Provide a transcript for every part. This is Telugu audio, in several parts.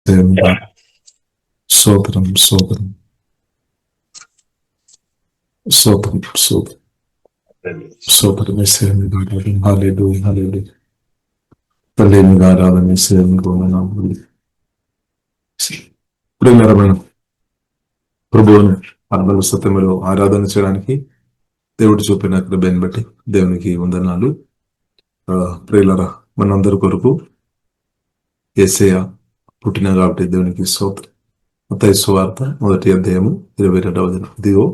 దేవుడా స్తోత్రం స్తోత్రం స్తోత్రం స్తోత్రం స్తోత్రం హల్లెలూయా హల్లెలూయా తల్లి మీకు ఆరాధన మనం ప్రభువుని ఆరాధన సత్యములో ఆరాధన చేయడానికి దేవుడు చూపిన కృపను బట్టి దేవునికి వందనాలు. ప్రియులారా, మనందరి కొరకు యేసయ్య పుట్టిన కాబట్టి దేవునికి స్తోత్రం. మత్తయి సువార్త 1వ అధ్యాయము 22వ వచనం. ఇదిగో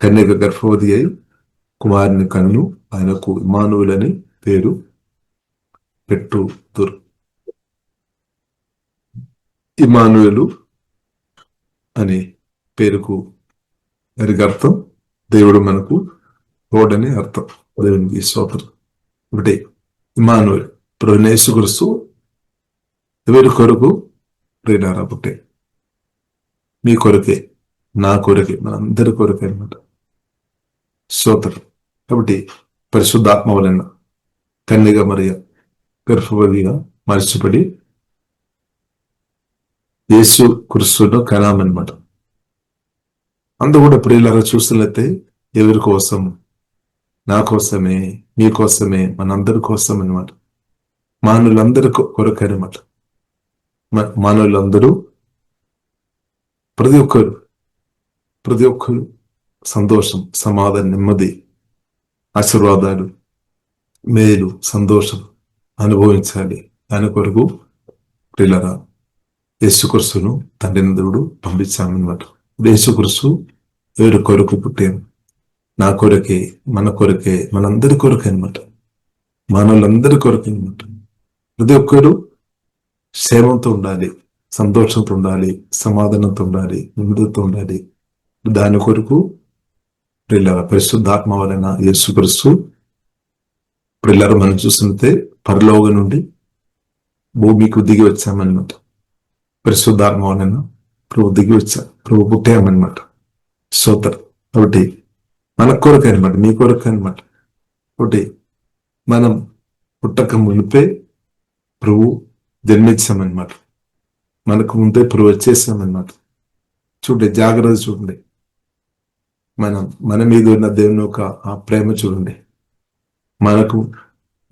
కన్యక గర్భవతి అయి కుమారుని కన్ను, ఆయనకు ఇమ్మానుయేలని పేరు పెట్టుదురు. ఇమ్మానుయేలు అనే పేరుకు అర్థం దేవుడు మనకు తోడని అర్థం. దేవునికి స్తోత్రం. ఒకటి ఇమ్మానుయేలు, ప్రభువైన యేసుక్రీస్తు ఎవరి కొరకు ప్రియులారా పుట్టే? మీ కొరకే, నా కొరకే, మనందరి కొరకే అనమాట. స్తోత్రం. కాబట్టి పరిశుద్ధాత్మ వలన కన్యక మరియ గర్భవతిగా మార్చబడి యేసు క్రీస్తులో కనామన్నమాట. అందు కూడా ప్రియులారా చూస్తున్నట్లయితే ఎవరి కోసం? నా కోసమే, మీ కోసమే, మనందరి కోసం అనమాట. మానవులందరి కొరకే అనమాట. మానవులందరూ ప్రతి ఒక్కరు సంతోషం, సమాధానం, నెమ్మది, ఆశీర్వాదాలు, మేలు, సంతోషం అనుభవించాలి. దాని కొరకు ప్రియులారా యేసుక్రీస్తును తండ్రిని దేవుడు పంపించామన్నమాట. యేసుక్రీస్తు ఎవరి కొరకు పుట్టాను? నా కొరకే, మన కొరకే, మనందరి కొరకే అనమాట. మానవులందరి కొరకే అనమాట. ప్రతి ఒక్కరు క్షేమంతో ఉండాలి, సంతోషంతో ఉండాలి, సమాధానంతో ఉండాలి, నెమ్మదితో ఉండాలి. దాని కొరకు ప్రియులారా పరిశుద్ధాత్మ వలన యేసుక్రీస్తు ప్రియులారా మనం చూస్తుంటే పరలోకం నుండి భూమికి దిగి వచ్చామన్నమాట. పరిశుద్ధాత్మ వలన ప్రభు దిగి వచ్చాం, ప్రభు పుట్టామన్నమాట. స్తోత్రం. కాబట్టి మన కొరకు అనమాట, మీ కొరకు అనమాట. ఒకటి మనం పుట్టక మునిపే ప్రభు జన్మించామన్నమాట. మనకు ముందే ప్రభు వచ్చేసామన్నమాట. చూడండి, జాగ్రత్త చూడండి. మన మీద ఉన్న దేవుని యొక్క ఆ ప్రేమ చూడండి.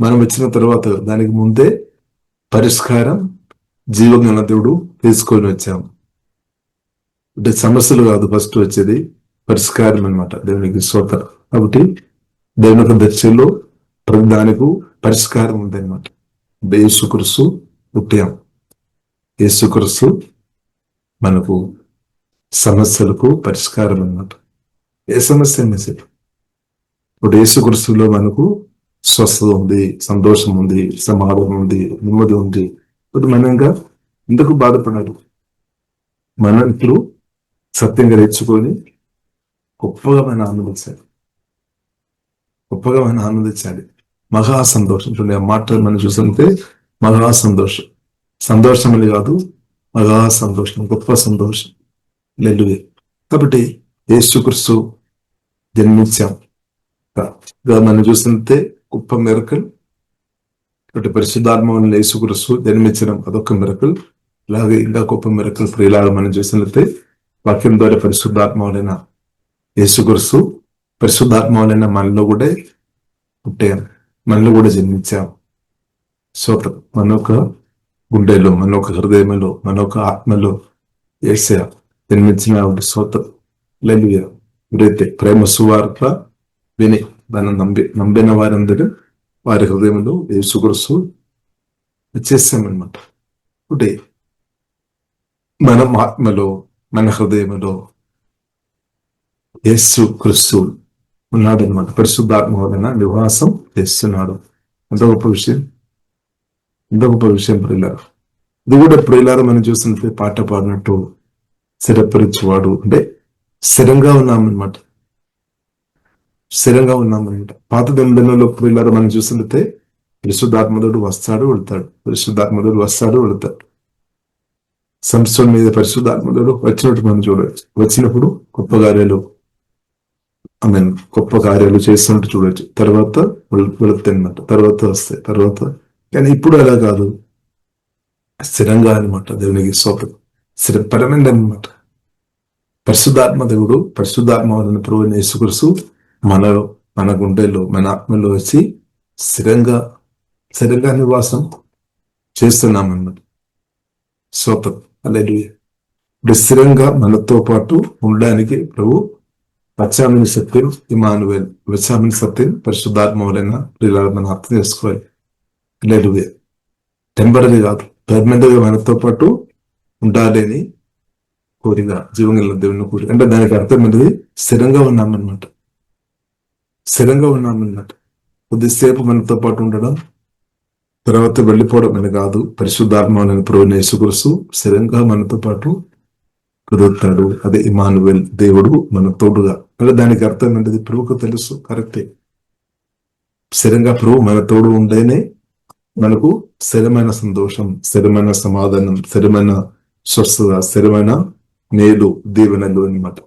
మనం వచ్చిన తర్వాత దానికి ముందే పరిష్కారం జీవగల దేవుడు తీసుకొని వచ్చాము. అంటే సమస్యలు కాదు ఫస్ట్ వచ్చేది, పరిష్కారం అనమాట. దేవునికి స్తోత్రం. కాబట్టి దేవుని యొక్క దర్శనంలో ప్రతి దానికి పరిష్కారం ఉంది అనమాట. యేసుక్రీస్తు పుట్టాం. యేసుక్రీస్తు మనకు సమస్యలకు పరిష్కారం అన్నమాట. ఏ సమస్య అయినా సరే ఇప్పుడు యేసుక్రీస్తులో మనకు స్వస్థత ఉంది, సంతోషం ఉంది, సమాధానం ఉంది, నెమ్మది ఉంది. ఇప్పుడు మనంగా ఎందుకు బాధపడాలి? మనం ఇప్పుడు సత్యంగా తెచ్చుకొని గొప్పగా మనం ఆనందించాలి. మహా సంతోషం. చూడండి, ఆ మాటలు మనం చూస్తుంటే మహా సంతోషం. సంతోషం అని కాదు, మహా సంతోషం, గొప్ప సంతోషం. హల్లెలూయా. కాబట్టి యేసుక్రీస్తు జన్మించాం. మనం చూస్తుంటే గొప్ప మిరకల్. కాబట్టి పరిశుద్ధాత్మ వలన యేసుక్రీస్తు జన్మించడం అదొక మిరకల్. అలాగే ఇంకా గొప్ప మిరకల్ ప్రియులారా మనం చూసినట్లయితే వాక్యం ద్వారా పరిశుద్ధాత్మ వలన యేసుక్రీస్తు పరిశుద్ధాత్మ వలన మనలో కూడా పుట్టాం, మనలో కూడా జన్మించాం. స్తోత్రం. మనొక గుండెలో, మనొక హృదయంలో, మనొక ఆత్మలో యేసయ్య జన్మించిన స్తోత్రం. హల్లెలూయా. ఎవరైతే ప్రేమ సువార్త విని మనం నమ్మిన వారందరూ వారి హృదయంలో యేసుక్రీస్తు వచ్చేసామన్నమాట. ఒకటి మనం ఆత్మలో, మన హృదయంలో యేసుక్రీస్తు ఉన్నాడు అనమాట. పరిశుద్ధాత్మ వలన నివాసం చేస్తున్నాడు. ఎంత గొప్ప విషయం ప్రియులారా. ఇది కూడా ప్రియులారా మనం చూస్తుంటే పాట పాడినట్టు స్థిరపరిచేవాడు, అంటే స్థిరంగా ఉన్నామన్నమాట. పాత నిబంధనలో ప్రియులారా మనం చూస్తుంటే పరిశుద్ధాత్మదుడు వస్తాడు వెళ్తాడు. సంస్థల మీద పరిశుద్ధాత్మదుడు వచ్చినట్టు మనం చూడవచ్చు. వచ్చినప్పుడు గొప్ప కార్యాలు చేస్తున్నట్టు చూడవచ్చు. తర్వాత వెళుతాయి అన్నమాట. తర్వాత వస్తాయి. కానీ ఇప్పుడు అలా కాదు. స్థిరంగా అనమాట. దేవునికి స్తోత్రం. స్థిరపరమైంది అనమాట. పరిశుద్ధాత్మ దేవుడు, పరిశుద్ధాత్మ వలన ప్రభువైన యేసుక్రీస్తు మనలో, మన గుండెల్లో, మన ఆత్మలో వచ్చి స్థిరంగా నివాసం చేస్తున్నామన్నమాట. స్తోత్రం. హల్లెలూయా. ఇప్పుడు స్థిరంగా మనతో పాటు ఉండడానికి ప్రభు వచ్చామని సత్యం ఇమానువేల్, వచ్చామని సత్యం పరిశుద్ధాత్మ వలన మనం అర్థం చేసుకోవాలి. హల్లెలూయా. టెంపరీ కాదు, పర్మనెంట్ గా మనతో పాటు ఉండాలి అని కోరిక, జీవంగల దేవుని కోరిక. అంటే దానికి అర్థం ఏంటిది? స్థిరంగా ఉన్నామన్నమాట. స్థిరంగా ఉన్నామన్నమాట. కొద్దిసేపు మనతో పాటు ఉండడం, తర్వాత వెళ్ళిపోవడం అని కాదు. పరిశుద్ధాత్మ ప్రభువైన యేసుక్రీస్తు స్థిరంగా మనతో పాటు కుదురుతాడు. అదే ఇమానువేల్, దేవుడు మన తోడుగా. అంటే దానికి అర్థం ఏంటిది? ప్రభుకు తెలుసు, కరెక్టే. స్థిరంగా ప్రభు మన తోడు ఉండేనే మనకు స్థిరమైన సంతోషం, స్థిరమైన సమాధానం, స్థిరమైన స్వస్థత, స్థిరమైన మేలు, దీవెనలు అనమాట.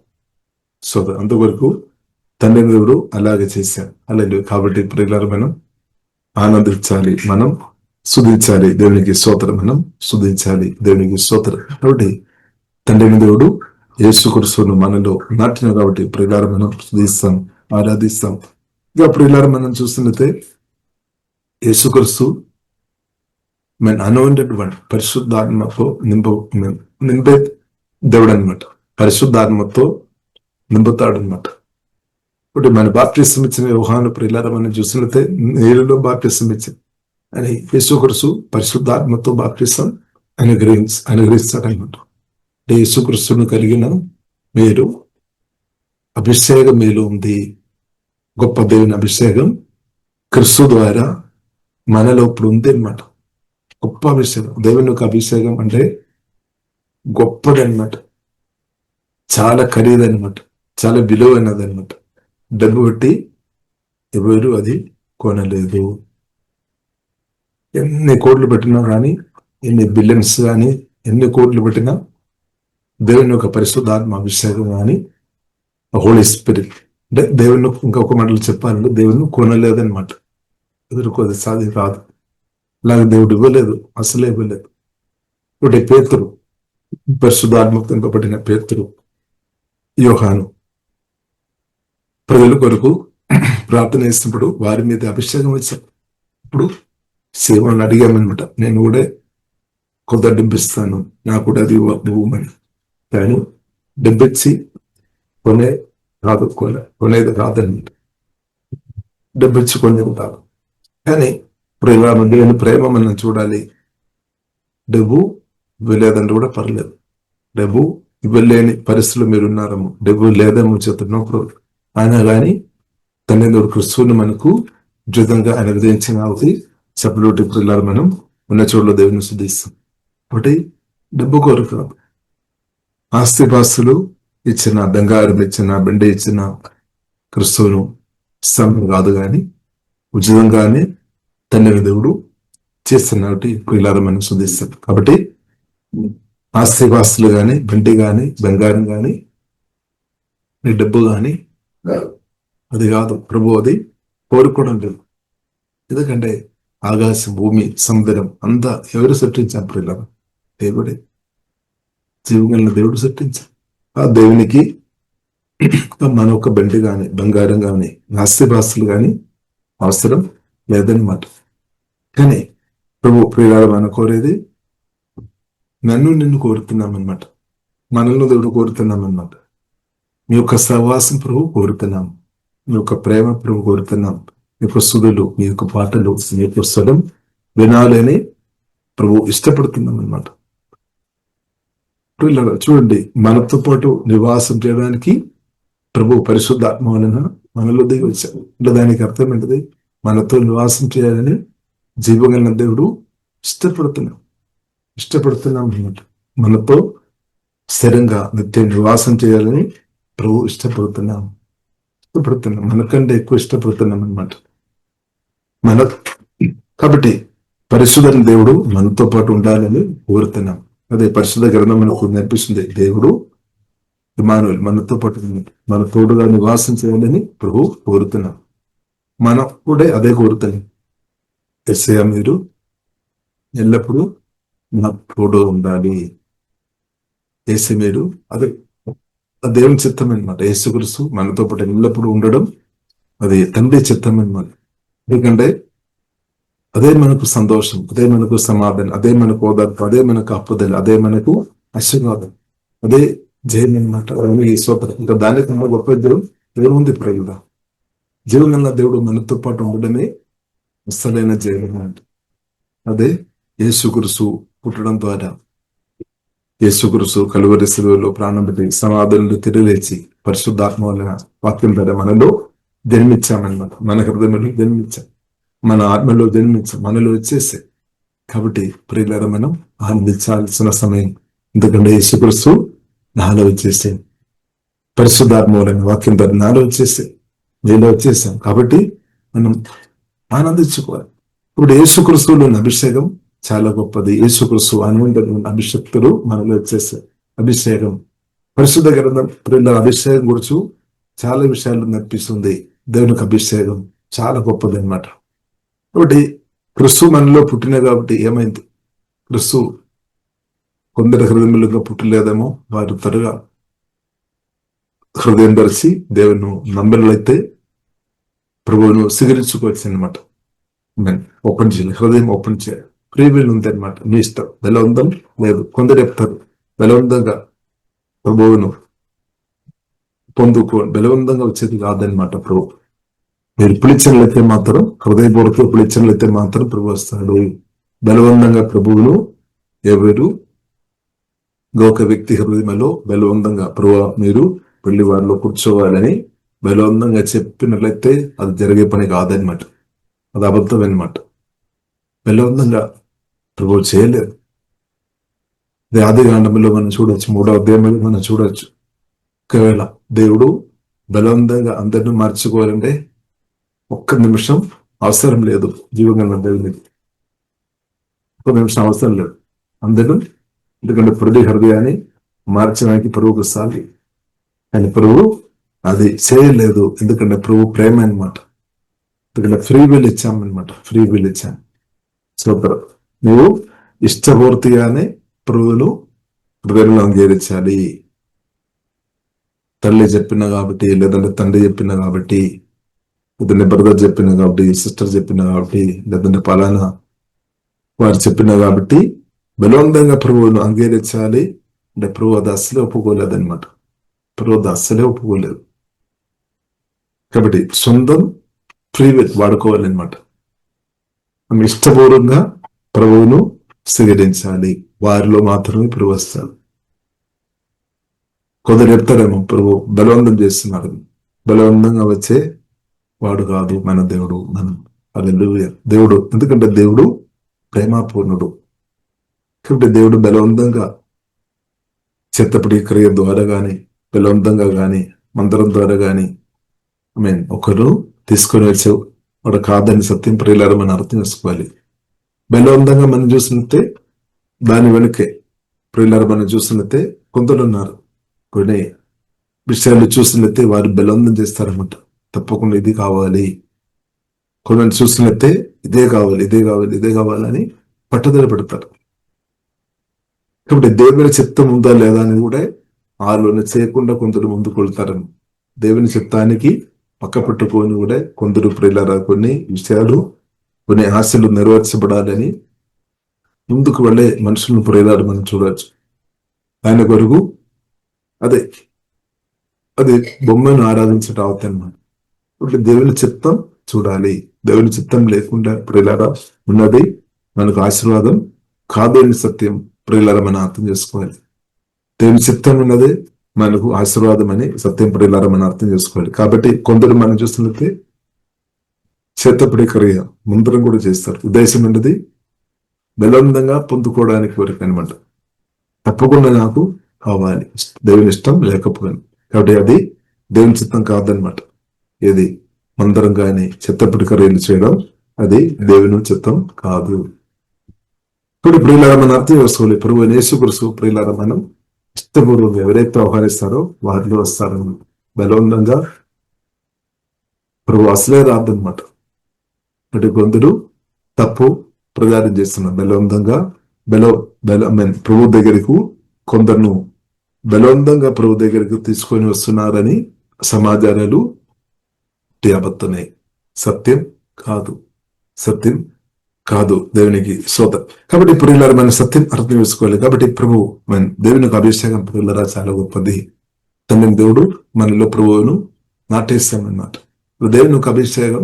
సో అంతవరకు తండ్రి దేవుడు అలాగే చేశారు. అలాగే కాబట్టి ప్రియులారా మనం ఆనందించాలి, మనం స్తుతించాలి. దేవునికి స్తోత్రం. మనం స్తుతించాలి, దేవునికి స్తోత్రం. కాబట్టి తండ్రి దేవుడు యేసుక్రీస్తును మనలో నాటిన కాబట్టి ప్రియులారా మనం స్తుతిస్తాం, ఆరాధిస్తాం. ఇక ప్రియులారా మనం చూస్తున్నట్లయితే యేసుక్రీస్తు మన అనాయింటెడ్ వన్, పరిశుద్ధాత్మతో నింపే దేవుడు అనమాట. పరిశుద్ధాత్మతో నింపుతాడు అనమాట. ఇప్పుడు మన బాప్టిసం ఇచ్చిన యోహాను ప్రియులారా మనం చూసినట్లయితే నీళ్ళలో బాప్టిసం ఇచ్చింది అని యేసుక్రీస్తు పరిశుద్ధాత్మతో బాప్టిసం అనుగ్రహిస్తాడనమాట. అంటే యేసుక్రీస్తును కలిగిన మీరు అభిషేకం మీలో ఉంది. గొప్ప దేవుని అభిషేకం క్రీస్తు ద్వారా మనలో ఇప్పుడు ఉంది అనమాట. గొప్ప అభిషేకం, దేవుని యొక్క అభిషేకం అంటే గొప్పది అనమాట. చాలా ఖరీదనమాట, చాలా విలువైనది అనమాట. డబ్బు పెట్టి ఎవరు అది కొనలేదు. ఎన్ని కోట్లు పెట్టినా కానీ, ఎన్ని బిలియన్స్ కానీ, ఎన్ని కోట్లు పెట్టినా దేవుని యొక్క పరిశుద్ధాత్మ అభిషేకం కానీ, హోలీ స్పిరిట్ అంటే దేవుని ఇంకొక మాటలు చెప్పాలంటే దేవుని కొనలేదనమాట. ఎదుర్కోదు, సాధి రాదు. అలాగే దేవుడు ఇవ్వలేదు, అసలే ఇవ్వలేదు. ఒకటి పేతురు, పరిశుద్ధాత్మకు నింపబడిన పేతురు, యోహాను ప్రజల కొరకు ప్రార్థన చేసినప్పుడు వారి మీద అభిషేకం వచ్చారు. ఇప్పుడు సేవలను అడిగామనమాట, నేను కూడా కొంత డబ్బిస్తాను, నాకు కూడా అది ఇవ్వమని. కానీ డబ్బిచ్చి కొనేది కాదనమాట. డబ్బిచ్చి కొనేది కాదు. కానీ ఇప్పుడు ఇలా దేవుని ప్రేమ మనం చూడాలి. డబ్బు ఇవ్వలేదంటే కూడా పర్లేదు. డబ్బు ఇవ్వలేని పరిస్థితులు మీరు ఉన్నారేమో, డబ్బు లేదేమో చెప్తున్నప్పుడు అయినా కానీ తండ్రి దేవుడు క్రీస్తుని మనకు ఉచితంగా అనుగ్రహించిన చెప్పలోటి ఇప్పుడు మనం ఉన్న చోట్ల దేవుని స్తుతిస్తాం. ఒకటి డబ్బు కొరకు కాదు, ఆస్తిపాస్తులు ఇచ్చిన, బంగారం ఇచ్చిన, బండి ఇచ్చిన క్రీస్తును సమయం కాదు, కానీ ఉచితంగానే తండ్రి దేవుడు చేస్తున్నట్టు ఇప్పుడు మనం స్తుతిస్తాం. కాబట్టి ఆస్తిపాస్తులు కానీ, బండి కానీ, బంగారం కానీ, నీ డబ్బు కానీ అది కాదు. ప్రభు అది కోరుకోవడం లేదు. ఎందుకంటే ఆకాశం, భూమి, సముద్రం అంతా ఎవరు సృష్టించారు? ప్రియుల దేవుడే, జీవగలిగిన దేవుడు సృష్టించారు. ఆ దేవునికి మన ఒక బండి కానీ, బంగారం కానీ, ఆస్తిపాస్తులు కానీ అవసరం లేదనమాట. కానీ ప్రభు ప్రియుల మన కోరేది నిన్ను కోరుతున్నామన్నమాట. మనల్ని దేవుడు కోరుతున్నామన్నమాట. మీ యొక్క సహవాసం ప్రభు కోరుతున్నాం, మీ యొక్క ప్రేమ ప్రభు కోరుతున్నాం, మీ యొక్క స్తుతులు, మీ యొక్క పాటలు, మీ యొక్క స్వరం వినాలని ప్రభు ఇష్టపడుతున్నాం అన్నమాట. చూడండి, మనతో పాటు నివాసం చేయడానికి ప్రభు పరిశుద్ధాత్మ వలన మనలో దిగి వచ్చారు. అంటే దానికి అర్థం ఏంటిది? మనతో నివాసం చేయాలని జీవగలిగిన దేవుడు ఇష్టపడుతున్నాం అన్నమాట. మనతో స్థిరంగా నిత్యం నివాసం చేయాలని ప్రభు ఇష్టపడుతున్నాం. మనకంటే ఎక్కువ ఇష్టపడుతున్నాం అన్నమాట. కాబట్టి పరిశుద్ధ దేవుడు మనతో పాటు ఉండాలని కోరుతున్నాం. అదే పరిశుద్ధ గ్రంథం మనకు నేర్పిస్తుంది. దేవుడు ఇమానుయేల్ మనతో పాటు, మన తోడుగా నివాసం చేయాలని ప్రభు కోరుతున్నాం. మనం కూడా అదే కోరుతున్నాం. యేసయ్యా మీరు ఎల్లప్పుడూ నా తోడు ఉండాలి. యేసు మీరు అదే దేవుని చిత్తం అనమాట. యేసుక్రీస్తు మనతో పాటు ఎల్లప్పుడూ ఉండడం అది తండ్రి చిత్తం అనమాట. ఎందుకంటే అదే మనకు సంతోషం, అదే మనకు సమాధానం, అదే మనకు ఓదార్పు, అదే మనకు అప్పుదల, అదే మనకు ఆశీర్వాదం, అదే జయం అనమాట. ఇంకా దానికన్నా గొప్ప దేవుడు ఉంది ప్రియుడా. జీవగల దేవుడు మనతో పాటు ఉండడమే అసలైన జయం అన్నమాట. అదే యేసుక్రీస్తు పుట్టడం ద్వారా, యేసుక్రీస్తు కలువరి శిలువలో ప్రాణం పెట్టి సమాధులను తిరిగిలేచి పరిశుద్ధాత్మ వలన వాక్యం ద్వారా మనలో జన్మించామన్నమాట. మన హృదయంలో జన్మించాం, మన ఆత్మలో జన్మించాం, మనలో వచ్చేసాయి. కాబట్టి ప్రియులారా మనం ఆనందించాల్సిన సమయం. ఎందుకంటే యేసుక్రీస్తు నాలో వచ్చేసే, పరిశుద్ధాత్మ వలన వాక్యం ద్వారా నాలో వచ్చేసే, నీలో వచ్చేసాం. కాబట్టి మనం ఆనందించుకోవాలి. ఇప్పుడు యేసుక్రీస్తులోని అభిషేకం చాలా గొప్పది. యేసుక్రీస్తు అనువంతులు అభిషక్తులు మనలో వచ్చేసారు. అభిషేకం పరిశుద్ధ గ్రంథం ప్రియుల అభిషేకం గురించి చాలా విషయాలు నడిపిస్తుంది. దేవునికి అభిషేకం చాలా గొప్పది అనమాట. కాబట్టి క్రిస్తు మనలో పుట్టిన కాబట్టి ఏమైంది? క్రిస్తు కొందరి హృదయంలో పుట్టలేదేమో, వారు త్వరగా హృదయం తెరిచి దేవుని నమ్మినట్లయితే ప్రభువును స్వీకరించుకోవచ్చు అనమాట. ఓపెన్ చేయాలి, హృదయం ఓపెన్ చేయాలి. ఫ్రీ విల్ ఉంది అనమాట. మీ ఇష్టం, బలవంతం లేదు. కొందరు చెప్తారు బలవంతంగా ప్రభువును బలవంతంగా వచ్చేది కాదనమాట. ప్రభు మీరు పిలిచినట్లయితే మాత్రం, హృదయపూర్వక పిలిచినట్లయితే మాత్రం ప్రభు వస్తాడు. బలవంతంగా ప్రభువును ఎవరు ఒక వ్యక్తి హృదయంలో బలవంతంగా ప్రభు మీరు పెళ్లి వారిలో కూర్చోవాలని బలవంతంగా చెప్పినట్లయితే అది జరిగే పని కాదనమాట. అది అబద్ధం అనమాట. బలవంతంగా ప్రభు చేయలేదు. ఆదికాండంలో మనం చూడొచ్చు, 3వ అధ్యాయంలో మనం చూడొచ్చు. ఒకవేళ దేవుడు బలవంతంగా అందరినీ మార్చుకోవాలంటే ఒక్క నిమిషం అవసరం లేదు. జీవంగా దేవునికి ఒక్క నిమిషం అవసరం లేదు అందరూ. ఎందుకంటే ప్రతి హృదయాన్ని మార్చడానికి ప్రభువుకు సాలి. కానీ ప్రభు అది చేయలేదు. ఎందుకంటే ప్రభు ప్రేమ అనమాట. ఎందుకంటే ఫ్రీ విల్ ఇచ్చామన్నమాట. ఫ్రీ విల్ ఇచ్చాను. సూపర్. నువ్వు ఇష్టపూర్తిగానే ప్రభువును హృదయంలో అంగీకరించాలి. తల్లి చెప్పిన కాబట్టి, లేదంటే తండ్రి చెప్పిన కాబట్టి, లేదంటే బ్రదర్ చెప్పిన కాబట్టి, సిస్టర్ చెప్పిన కాబట్టి, లేదంటే పలానా వారు చెప్పిన కాబట్టి బలవంతంగా ప్రభువును అంగీకరించాలి అంటే ప్రభు అది అస్సలే ఒప్పుకోలేదన్నమాట. ప్రభు అది అస్సలే ఒప్పుకోలేదు. కాబట్టి సొంతం ఫ్రీ విల్ వాడుకోవాలన్నమాట. ఇష్టపూర్వకంగా ప్రభువును స్వీకరించాలి. వారిలో మాత్రమే ప్రభు వస్తాడు. కొందరు చెప్తారేమో ప్రభు బలవంతం చేస్తున్నారు. బలవంతంగా వచ్చే వాడు కాదు మన దేవుడు. మనం హల్లెలూయా. దేవుడు, ఎందుకంటే దేవుడు ప్రేమపూర్ణుడు. కాబట్టి దేవుడు బలవంతంగా చిత్తపడి క్రియ ద్వారా గాని, బలవంతంగా గాని, మంత్రం ద్వారా గాని ఒకరు తీసుకొని వచ్చే వాడు కాదని సత్యం ప్రియులారా మనం అర్థం చేసుకోవాలి. బలవంతంగా మనం చూసినట్టే దాని వెనుకే ప్రియులారా మనం చూసినట్టే కొందరు ఉన్నారు. కొన్ని విషయాలు చూసినట్టే వారు బలవంతం చేస్తారన్నమాట. తప్పకుండా ఇది కావాలి. కొందరు చూసినట్టే ఇదే కావాలి, ఇదే కావాలి, ఇదే కావాలని పట్టుదల పెడతారు. కాబట్టి దేవుని చిత్తం ఉందా లేదా అని కూడా ఆలోచన చేయకుండా కొందరు ముందుకు వెళ్తారని. దేవుని చిత్తానికి పక్క పెట్టుకొని కూడా కొందరు ప్రియులారా కొన్ని విషయాలు, కొన్ని ఆశలు నెరవేర్చబడాలని ముందుకు వెళ్ళే మనుషులను ప్రియులారా మనం చూడవచ్చు. ఆయన కొరకు అది బొమ్మను ఆరాధించడం అవుతాయన్నమాట. ఇప్పుడు దేవుని చిత్తం చూడాలి. దేవుని చిత్తం లేకుండా ప్రియులారా ఉన్నది మనకు ఆశీర్వాదం కాదు అని సత్యం ప్రియులారా మనం అర్థం చేసుకోవాలి. దేవుని చిత్తం ఉన్నది మనకు ఆశీర్వాదం అని సత్యం ప్రియులారా మనం అర్థం చేసుకోవాలి. కాబట్టి కొందరు మనం చూస్తున్నట్టే చేతపడి క్రియ ముందరం కూడా చేస్తారు. ఉద్దేశం అనేది బలవంతంగా పొందుకోవడానికి వరకు అనమాట. తప్పకుండా నాకు కావాలి, దేవుని ఇష్టం లేకపోయినా. కాబట్టి అది దేవుని చిత్తం కాదనమాట. ఏది మందరం కానీ చిత్తపడి క్రియలు చేయడం అది దేవుని చిత్తం కాదు. ఇప్పుడు ప్రియులారా మనం అర్థం చేసుకోవాలి. ప్రభు యేసుక్రీస్తు ప్రియులారా మనం ఇష్టపూర్వకంగా ఎవరైతే ఆహ్వానిస్తారో వారిలో వస్తారని. బలవంతంగా ప్రభు అసలే రాదనమాట. అంటే కొందరు తప్పు ప్రచారం చేస్తున్నారు. బలవంతంగా ప్రభు దగ్గరకు కొందరును బలవంతంగా ప్రభు దగ్గరకు తీసుకొని వస్తున్నారని సమాచారాలు అబద్ధమే, సత్యం కాదు, సత్యం కాదు. దేవునికి స్తోత్రం. కాబట్టి ప్రియులారా మన సత్యం అర్థం చేసుకోవాలి. కాబట్టి ప్రభు దేవునికి అభిషేకం ప్రియులారా చాలా గొప్పది. తండ్రి దేవుడు మనలో ప్రభువును నాటేస్తామన్నమాట. దేవునికి అభిషేకం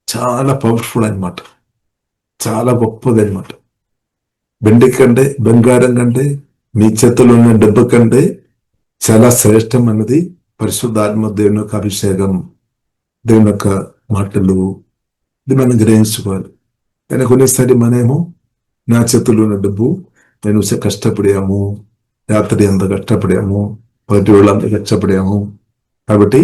చాలా పవర్ఫుల్ అనమాట, చాలా గొప్పది అనమాట. వెండి కంటే, బంగారం కంటే, మీ చేతిలో ఉన్న డబ్బు కంటే చాలా శ్రేష్టం అన్నది పరిశుద్ధాత్మ దేవుని యొక్క అభిషేకం, దేవుని యొక్క మాటలు. ఇది మనం గ్రహించుకోవాలి. కానీ కొన్నిసారి మనమేమో నా చేతుల్లో ఉన్న డబ్బు, నేను కష్టపడాము, రాత్రి అంత కష్టపడాము, పది రోజులు అంత కష్టపడాము, కాబట్టి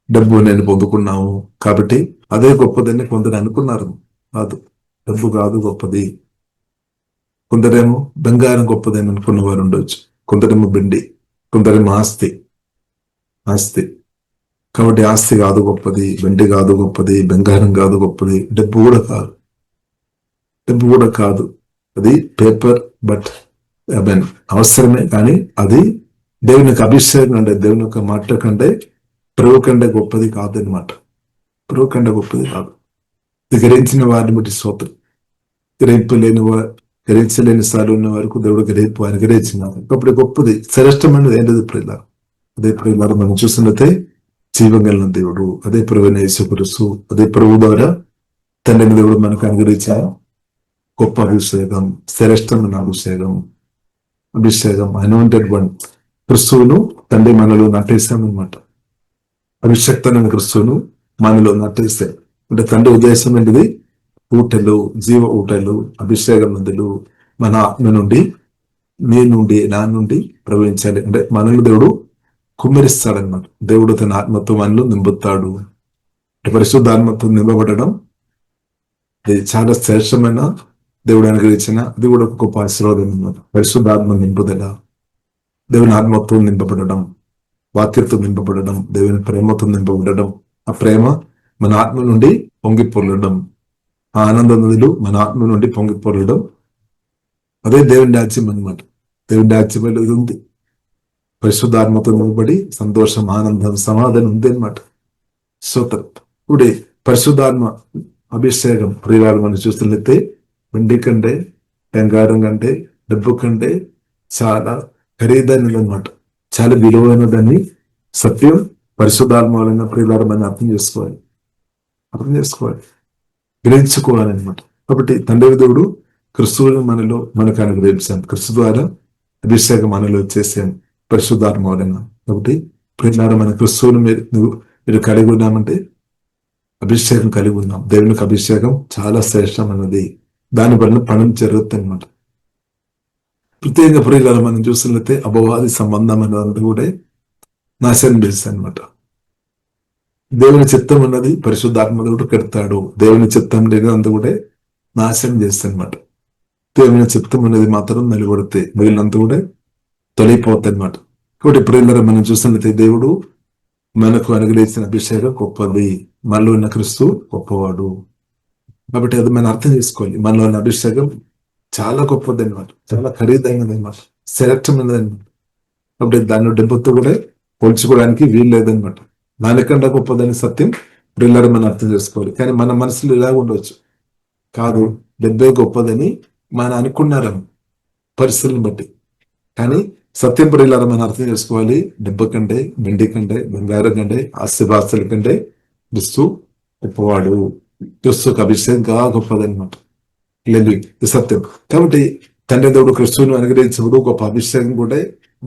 డబ్బు నేను పొందుకున్నాము, కాబట్టి అదే గొప్పదని కొందరు అనుకున్నారు. కాదు, డబ్బు కాదు గొప్పది. కొందరేమో బంగారం గొప్పదని అనుకున్న వారు ఉండొచ్చు, కొందరేమో వెండి, కొందరేమో ఆస్తి. కాబట్టి ఆస్తి కాదు గొప్పది, వెండి కాదు గొప్పది, బంగారం కాదు గొప్పది, డబ్బు కూడా కాదు. అది పేపర్, బట్ అవసరమే, కానీ అది దేవునికి అభిషేకం అంటే దేవుని యొక్క మాట కంటే, ప్రభు కంటే గొప్పది కాదనమాట. ప్రభు కంటే గొప్పది కాదు. ఇది గ్రహించిన వారిని బట్టి స్తోత్రం. గ్రహించలేని స్థాయిలో ఉన్న వరకు దేవుడు గ్రహించినారు. కాబట్టి గొప్పది, శ్రేష్టమైనది ఏంటది ప్రియులారా? అదే ప్రియులారా మనం చూసినట్లయితే జీవం కలిగిన దేవుడు, అదే ప్రభువైన యేసుక్రీస్తు, అదే ప్రభు ద్వారా తండ్రి దేవుడు మనకు అనుగ్రహించిన గొప్ప అభిషేకం, శ్రేష్టమైన అభిషేకం అనాయింటెడ్ వన్. క్రిస్తువును తండ్రి మనలో నాటేశామన్నమాట. అభిషక్తమైన క్రిస్తువును మనలో నాటేశాం. అంటే తండ్రి ఉద్దేశం ఏంటిది? ఊటలు, జీవ ఊటలు, అభిషేకం నదులు మన ఆత్మ నుండి, నీ నుండి, నా నుండి ప్రవహించాలి. అంటే మనల్ని దేవుడు కుమ్మరిస్తాడన్నమాట. దేవుడు తన ఆత్మతో మనలో నింపుతాడు. పరిశుద్ధ ఆత్మతో నింపబడడం ఇది చాలా శ్రేష్టమైన దేవుడు అనుగ్రహించిన, అది కూడా ఒక గొప్ప ఆశీర్వాదం అన్నమాట. పరిశుద్ధ ఆత్మ నింపుదల, దేవుని ఆత్మతో నింపబడడం, వాక్యతో నింపబడడం, దేవుని ప్రేమతో నింపబడడం. ఆ ప్రేమ మన ఆత్మ నుండి పొంగి పొరలడం, ఆ ఆనంద నదులు మన ఆత్మ నుండి పొంగి పొరలడం, అదే దేవుని రాజ్యం అన్నమాట. దేవుని రాజ్యంలో ఇది ఉంది. పరిశుద్ధాత్మతో నింపబడి సంతోషం, ఆనందం, సమాధానం ఉంది అనమాట. స్తోత్రం. ఇప్పుడు పరిశుద్ధాత్మ అభిషేకం ప్రియులారా మనం చూస్తున్నట్లయితే వెండి కంటే, బంగారం కంటే, డబ్బు కంటే చాలా ఖరీదైనది అనమాట. చాలా విలువైనదని సత్యం పరిశుద్ధాత్మ వలన ప్రియులారా మనం అర్థం చేసుకోవాలి, గ్రహించుకోవాలన్నమాట. కాబట్టి తండ్రి దేవుడు క్రిస్తువుని మనకు అనుగ్రహించాం. క్రిస్తు ద్వారా అభిషేకం మనలో చేసాం పరిశుద్ధాత్మ వలన. కాబట్టి ప్రియులారా మన క్రిస్తువుని మీరు కలిగి ఉన్నామంటే అభిషేకం కలిగి ఉన్నాం. దేవునికి అభిషేకం చాలా శ్రేష్టమైనది. దాని వలన పనులు జరుగుతాయి అన్నమాట. ప్రత్యేకంగా ప్రియులారా మనం చూసినట్లయితే అపవాది సంబంధం అనేది కూడా నాశనం చేస్తాయి అనమాట. దేవుని చిత్తం ఉన్నది పరిశుద్ధాత్మ దేవుడు కడతాడు. దేవుని చిత్తం లేదంతా కూడా నాశనం చేస్తాయి అనమాట. దేవుని చిత్తం అనేది మాత్రం నిలబడితే మిగిలినంత కూడా తొలగిపోతాయి అనమాట. కాబట్టి ప్రియులారా మనం చూసినట్లయితే దేవుడు మనకు అనుగ్రహించిన అభిషేకం గొప్పది. మనలో ఉన్న క్రీస్తు గొప్పవాడు. కాబట్టి అది మనం అర్థం చేసుకోవాలి. మనలో ఉన్న అభిషేకం చాలా గొప్పది అనమాట, చాలా ఖరీదైనది అనమాట, శ్రేష్టమైనది అనమాట. కాబట్టి దాన్ని డబ్బుతో కూడా పోల్చుకోవడానికి వీలు లేదనమాట. దానికన్నా గొప్పదని సత్యం ప్రియులారా మనం అర్థం చేసుకోవాలి. కానీ మన మనసులో ఇలా ఉండవచ్చు, కాదు డబ్బే గొప్పదని మనం అనుకున్నారని పరిస్థితులను బట్టి. కానీ సత్యం ప్రియులారా మనం అర్థం చేసుకోవాలి. డబ్బు కంటే, వెండి కంటే, బంగారం కంటే, ఆస్తిపాస్తుల కంటే క్రీస్తు గొప్పవాడు. క్రీస్తుకు అభిషేకంగా గొప్పదనమాట. లేదు, ఇది సత్యం. కాబట్టి తండ్రి దేవుడు క్రిస్తువును అనుగ్రహించినప్పుడు గొప్ప అభిషేకం కూడా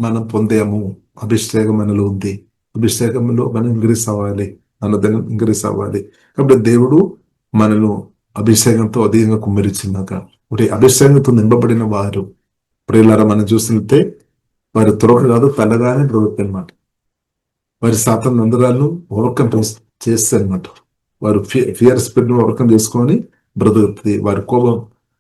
మనం పొందాము. అభిషేకం మనలో ఉంది. అభిషేకంలో మనం ఇంక్రీస్ అవ్వాలి, అన్నదానం ఇంక్రీస్ అవ్వాలి. కాబట్టి దేవుడు మనను అభిషేకంతో అధికంగా కుమ్మరించినాక అభిషేకంతో నింపబడిన వారు ప్రియులారా మనం చూసినట్టే వారి త్రోహ కాదు తలగానే ప్రవృత్తి అనమాట. వారి సాతాను నందరాలను ఓవర్కమ్ చేస్తారు అనమాట. వారు ఫియర్ స్పిరిట్ ను ఓవర్కమ్ చేసుకొని బ్రతుకుతుంది. వారి కోపం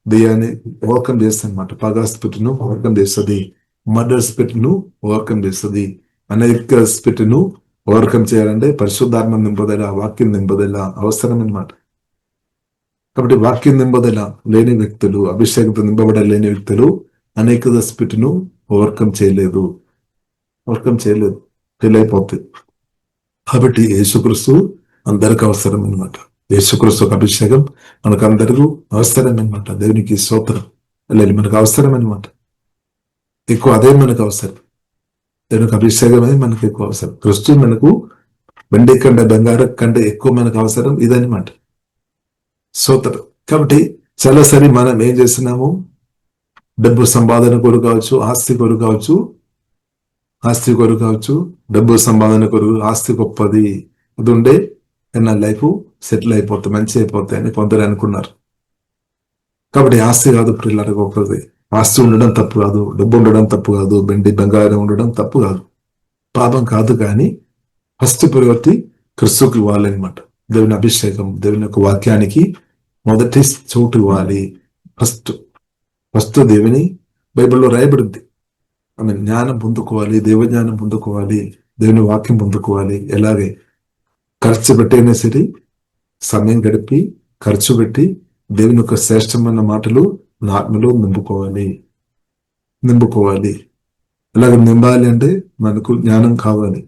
దెయ్యాన్ని ఓవర్కమ్ చేస్తుంది అనమాట. పగా స్పిరిట్ ను ఓవర్కమ్ చేస్తుంది, మర్డర్ స్పిరిట్ ను ఓవర్కమ్ చేస్తుంది. అనేక స్పిరిట్ ను ఓవర్కమ్ చేయాలంటే పరిశుద్ధాత్మ నింపదల, వాక్యం నింపదల అవసరం అనమాట. కాబట్టి వాక్యం నింపదల లేని వ్యక్తులు, అభిషేకంతో నింపబడలేని వ్యక్తులు అనేక స్పిరిట్ను ఓవర్కమ్ చేయలేదు, ఫెయిల్ అయిపోతుంది. కాబట్టి యేసుక్రీస్తు అందరికి అవసరం అనమాట. యేసుక్రీస్తు ఒక అభిషేకం మనకు అందరికీ అవసరం అనమాట. దేవునికి స్తోత్రం. లేదు, మనకు అవసరం అనమాట. ఎక్కువ అదే మనకు అవసరం. దేవునికి అభిషేకం అనేది మనకు ఎక్కువ అవసరం. క్రీస్తు మనకు వెండి కంటే బంగారం కంటే ఎక్కువ మనకు అవసరం ఇదనమాట. స్తోత్రం. కాబట్టి చాలాసారి మనం ఏం చేస్తున్నాము, డబ్బు సంపాదన కొరకు కావచ్చు, ఆస్తి కొరకు కావచ్చు, డబ్బు సంపాదన కొరకు ఆస్తి గొప్పది, అది ఉండే నా లైఫ్ సెటిల్ అయిపోతుంది, మంచి అయిపోతాయి అని కొందరు అనుకున్నారు. కాబట్టి ఆస్తి కాదు పిల్లలు గొప్పది. ఆస్తి ఉండడం తప్పు కాదు, డబ్బు ఉండడం తప్పు కాదు, వెండి బంగారం ఉండడం తప్పు కాదు, పాపం కాదు. కానీ ఫస్ట్ ప్రయారిటీ క్రీస్తుకు ఇవ్వాలన్నమాట. దేవుని అభిషేకం, దేవుని యొక్క వాక్యానికి మొదటి చోటు ఇవ్వాలి. ఫస్ట్ దేవుని బైబిల్లో రాయబడింది. ఆమె జ్ఞానం పొందుకోవాలి, దేవజ్ఞానం పొందుకోవాలి, దేవుని వాక్యం పొందుకోవాలి. ఎలాగే ఖర్చు పెట్టైనా సరే సమయం గడిపి ఖర్చు పెట్టి దేవుని యొక్క శ్రేష్టమైన మాటలు నా ఆత్మలో నింపుకోవాలి. అలాగే నింపాలి అంటే మనకు జ్ఞానం కావాలి,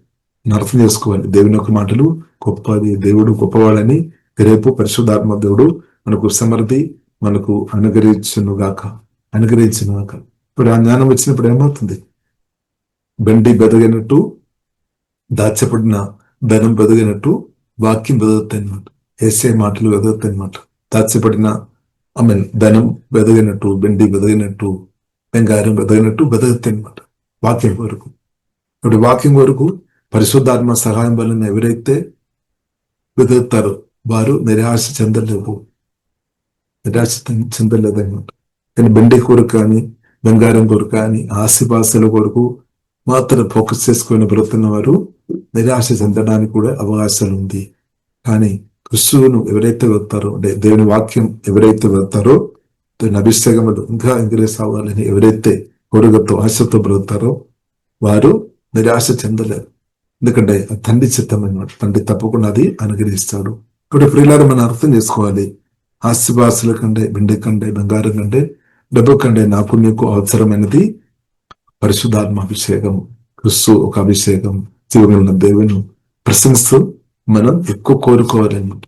అర్థం చేసుకోవాలి. దేవుని యొక్క మాటలు గొప్పది, దేవుడు గొప్పవాడని రేపు పరిశుద్ధాత్మ దేవుడు మనకు సమృద్ధి మనకు అనుగ్రహించునుగాక. ఇప్పుడు ఆ జ్ఞానం వచ్చినప్పుడు ఏమవుతుంది? బండి బెదగినట్టు, దాచపడిన ధనం బెదగినట్టు వాక్యం బెదుగుతాయి అన్నమాట. ఏసే మాటలు బెదుగుతాయి అన్నమాట. దాచపడిన ధనం బెదగినట్టు, బండి బెదగినట్టు, బంగారం బెదగినట్టు బెదుగుతాయి అన్నమాట వాక్యం వరకు. ఇప్పుడు వాక్యం వరకు పరిశుద్ధాత్మ సహాయం వలన ఎవరైతే బెదుగుతారో వారు నిరాశ చెందలేదన్నమాట. కానీ బండి కొరకు కానీ, బంగారం కొరకు కానీ, ఆస్తిపాస్తుల కొరకు మాత్రం ఫోకస్ చేసుకొని బ్రతున్న వారు నిరాశ చెందడానికి కూడా అవకాశాలు ఉంది. కానీ క్రీస్తువును ఎవరైతే వెళ్తారో, అంటే దేవుని వాక్యం ఎవరైతే వెళ్తారో, దేవుని అభిషేకములు ఇంకా ఇంక్రీజ్ అవ్వాలని ఎవరైతే కోరికతో ఆశతో బ్రతుకుతారో వారు నిరాశ చెందలేరు. ఎందుకంటే తండ్రి చిత్తం అన్నమాట. తండ్రి తప్పకుండా అది అనుగ్రహిస్తాడు. ఇప్పుడు ప్రియులారా మనం అర్థం చేసుకోవాలి. ఆస్తిపాస్తుల కంటే, బండి కంటే, బంగారం కంటే, డబ్బు కంటే నాకు నీకు అవసరమైనది పరిశుద్ధాత్మ అభిషేకం. క్రీస్తు ఒక అభిషేకం. జీవన దేవుని ప్రశంస మనం ఎక్కువ కోరుకోవాలన్నమాట.